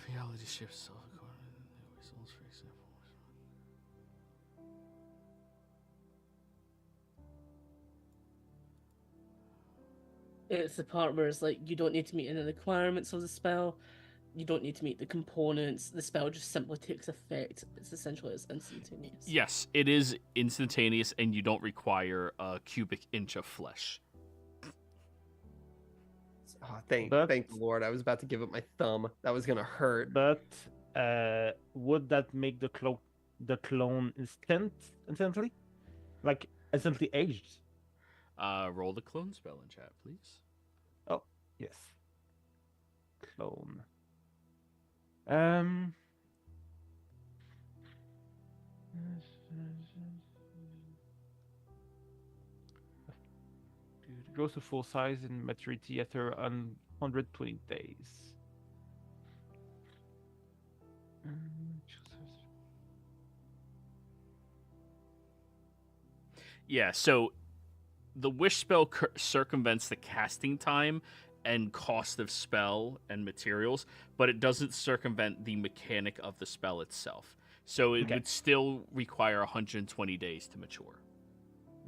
Reality shifts self according to the results, for example. It's the part where it's like you don't need to meet any requirements of the spell. You don't need to meet the components. The spell just simply takes effect. It's essentially instantaneous. Yes, it is instantaneous, and you don't require a cubic inch of flesh. Oh, thank But- the Lord. I was about to give it my thumb. That was gonna hurt. But would that make the clone instantly? Like instantly aged? Roll the clone spell in chat, please. Yes. Clone. It grows to full size in maturity after 120 days. Yeah, so the wish spell circumvents the casting time and cost of spell and materials, but it doesn't circumvent the mechanic of the spell itself. So it Okay. would still require 120 days to mature.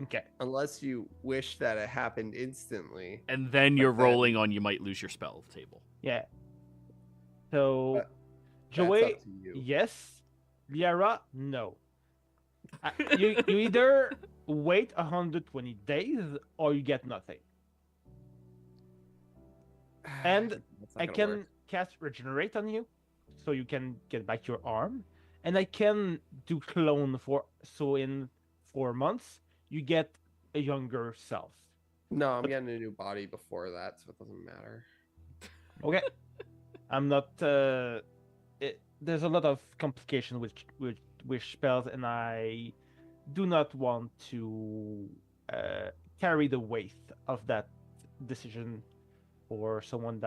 Okay. Unless you wish that it happened instantly. And then you're then- rolling on you might lose your spell table. Yeah. So, That's Joey, up to you. yes. Liara, no. You either wait 120 days or you get nothing. And That's not I gonna can work. cast regenerate on you, so you can get back your arm, and I can do clone so in 4 months you get a younger self. No, I'm getting a new body before that, so it doesn't matter. Okay. I'm not there's a lot of complication with spells, and I do not want to carry the weight of that decision for something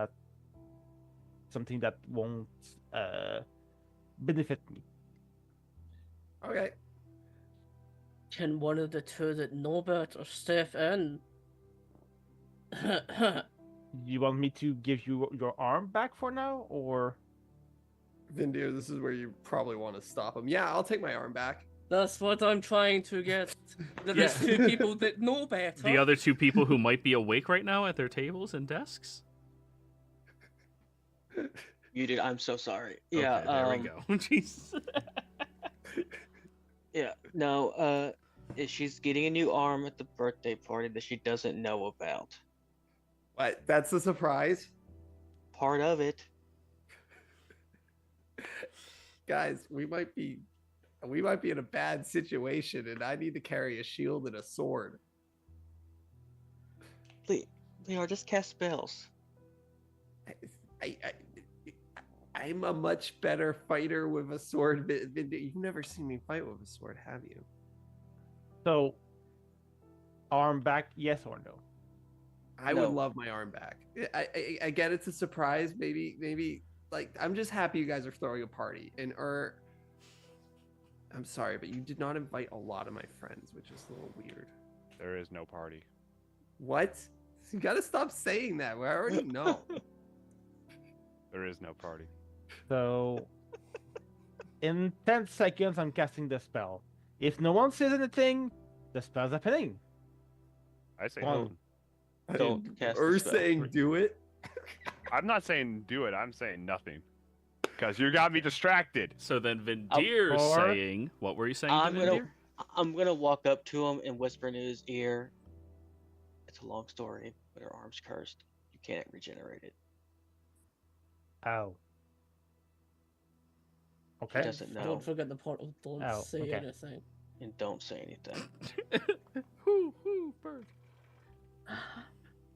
that won't benefit me. Okay. Can one of the two that know better step in? You want me to give you your arm back for now, or? Vindir, this is where you probably want to stop him. Yeah, I'll take my arm back. That's what I'm trying to get. There's Yeah. two people that know better. The other two people who might be awake right now at their tables and desks. You did. I'm so sorry. Okay, Yeah. there we go. Jeez. Yeah. No. She's getting a new arm at the birthday party that she doesn't know about. What? That's the surprise? Part of it. Guys, we might be in a bad situation, and I need to carry a shield and a sword. Leonard, just cast spells. I'm a much better fighter with a sword. You've never seen me fight with a sword, have you? So, arm back, yes or no? I No. would love my arm back. I get it's a surprise. Maybe like I'm just happy you guys are throwing a party. And I'm sorry, but you did not invite a lot of my friends, which is a little weird. There is no party. What? You gotta stop saying that. We already know. There is no party. So, in 10 seconds, I'm casting the spell. If no one says anything, the spell's happening. I say One. no. Don't cast the We're spell. saying do it. I'm not saying do it. I'm saying nothing. Because you got me distracted. So then Vindir's Or- saying, what were you saying to I'm Vindir? gonna walk up to him and whisper in his ear. It's a long story, but her arm's cursed. You can't regenerate it. Ow. He Okay. doesn't know, Don't forget the portal. Don't Oh, say okay. anything. and don't say anything. Hoo, hoo, bird.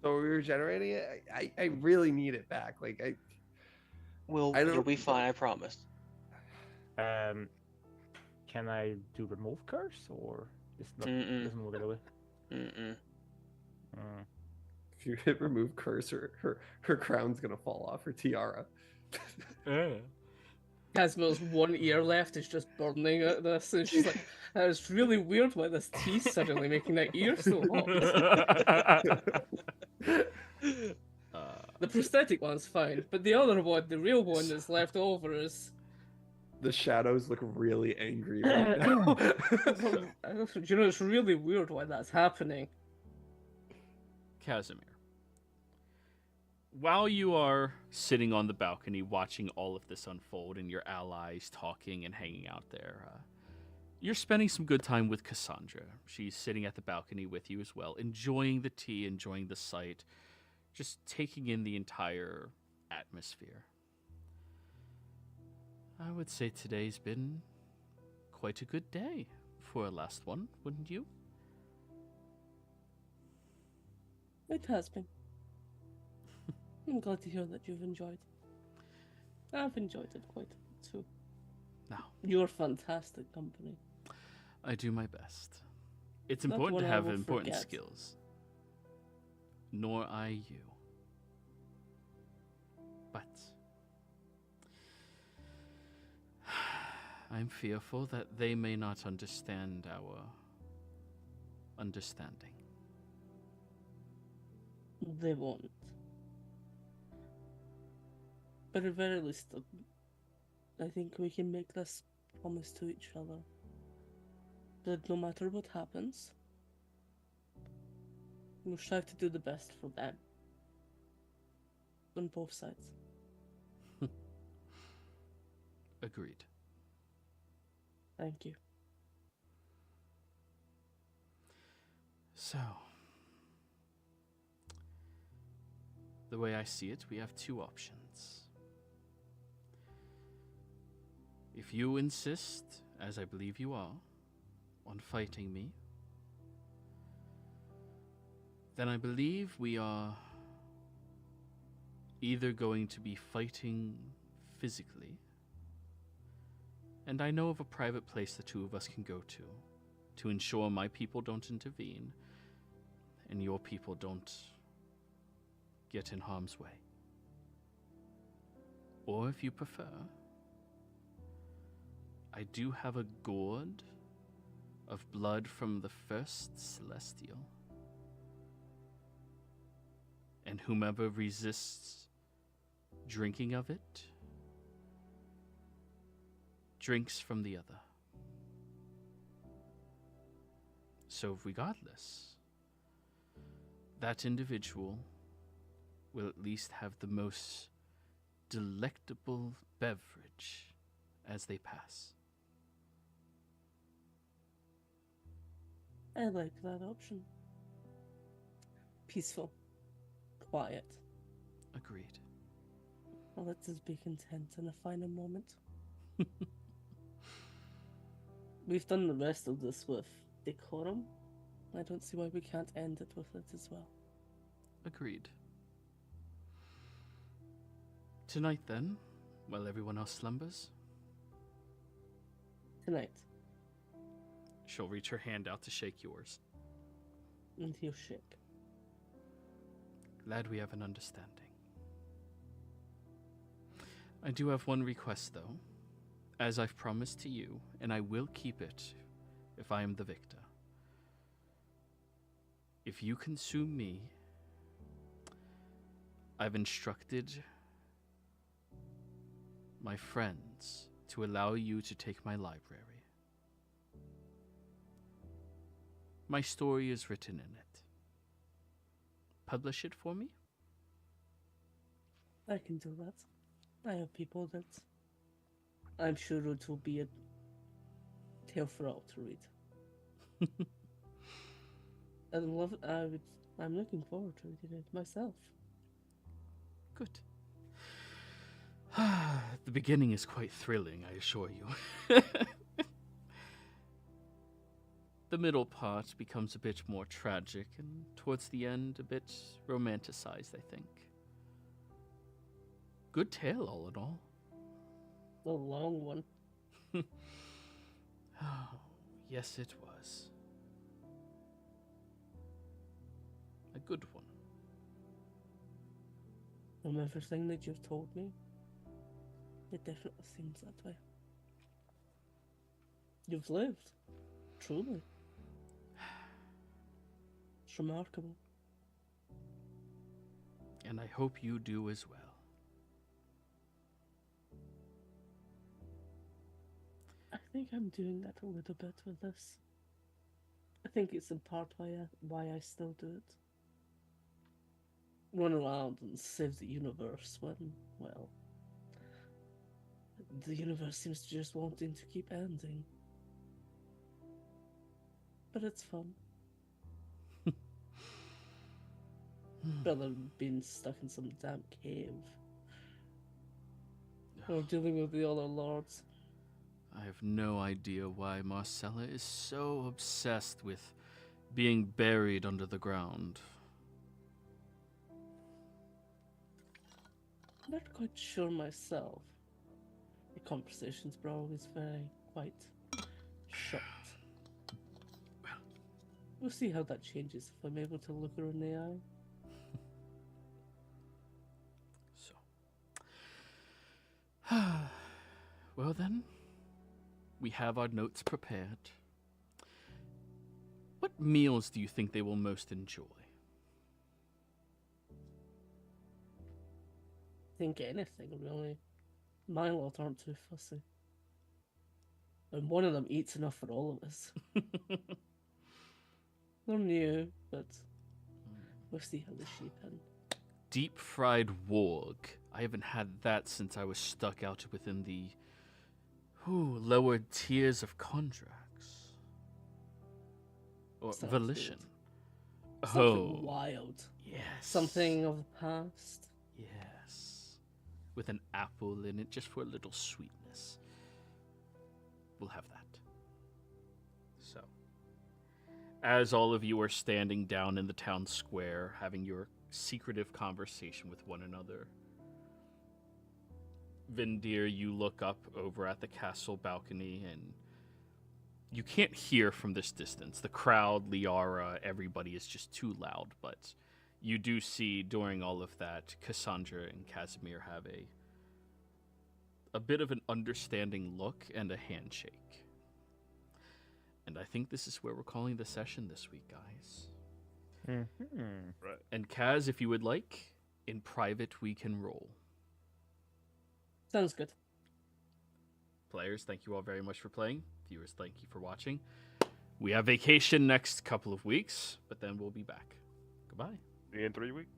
So we're regenerating it. I really need it back. Like Well, I you'll don't- be fine. I promise. Can I do remove curse, or it's not, Mm-mm. doesn't work that way? Mm-mm. if you hit remove curse, her crown's gonna fall off, her tiara. Casmill's one ear left is just burning at this, and she's like, "That is really weird why this tea's suddenly making that ear so hot." The prosthetic one's fine, but the other one, the real one that's left over, is. The shadows look really angry right now. You know, it's really weird why that's happening. Casimir, while you are sitting on the balcony watching all of this unfold and your allies talking and hanging out there, you're spending some good time with Cassandra. She's sitting at the balcony with you as well, enjoying the tea, enjoying the sight, just taking in the entire atmosphere. I would say today's been quite a good day for a last one, wouldn't you? It has been. I'm glad to hear that you've enjoyed. I've enjoyed it quite a bit too. Now, You're fantastic company. I do my best. It's Not important to one I have will important forget. skills. Nor I you. But I'm fearful that they may not understand our understanding. They won't. But at very least, I think we can make this promise to each other. That no matter what happens, we'll strive to do the best for them. On both sides. Agreed. Thank you. So, the way I see it, we have two options. If you insist, as I believe you are, on fighting me, then I believe we are either going to be fighting physically And I know of a private place the two of us can go to ensure my people don't intervene and your people don't get in harm's way. Or if you prefer, I do have a gourd of blood from the first Celestial. And whomever resists drinking of it, drinks from the other. So regardless, that individual will at least have the most delectable beverage as they pass. I like that option. Peaceful. Quiet. Agreed. Well, let us be content in a final moment. We've done the rest of this with decorum. I don't see why we can't end it with it as well. Agreed. Tonight then, while everyone else slumbers, Tonight, she'll reach her hand out to shake yours. and he'll shake. Glad we have an understanding. I do have one request, though, as I've promised to you, and I will keep it if I am the victor. If you consume me, I've instructed my friends to allow you to take my library. My story is written in it. Publish it for me? I can do that. I have people that I'm sure it will be a tale for all to read. I'm looking forward to reading it myself. Good. The beginning is quite thrilling, I assure you. The middle part becomes a bit more tragic, and towards the end, a bit romanticized, I think. Good tale, all in all. A long one. Oh, yes, it was. A good one. From everything that you've told me, it definitely seems that way. You've lived. Truly. It's remarkable. And I hope you do as well. I think I'm doing that a little bit with this. I think it's in part why I still do it. Run around and save the universe when, well, the universe seems to just wanting to keep ending. But it's fun. Rather than being stuck in some damn cave. Or dealing with the other lords. I have no idea why Marcella is so obsessed with being buried under the ground. I'm not quite sure myself. The conversations were always quite short. We'll see how that changes if I'm able to look her in the eye. So. Well then, we have our notes prepared. What meals do you think they will most enjoy? Think anything, really. My lot aren't too fussy. And one of them eats enough for all of us. They're new, but we'll see how they shape in. Deep fried warg. I haven't had that since I was stuck out within the lower tiers of contracts. Or Sounds volition. good. Something wild. Yes. Something of the past. Yes. With an apple in it just for a little sweetness. We'll have that. So, as all of you are standing down in the town square, having your secretive conversation with one another, Vindir, you look up over at the castle balcony, and you can't hear from this distance. The crowd, Liara, everybody is just too loud, but you do see during all of that, Cassandra and Casimir have a bit of an understanding look and a handshake. And I think this is where we're calling the session this week, guys. Right. And Kaz, if you would like, in private we can roll. Sounds good. Players, thank you all very much for playing. Viewers, thank you for watching. We have vacation next couple of weeks, but then we'll be back. Goodbye. See you in 3 weeks.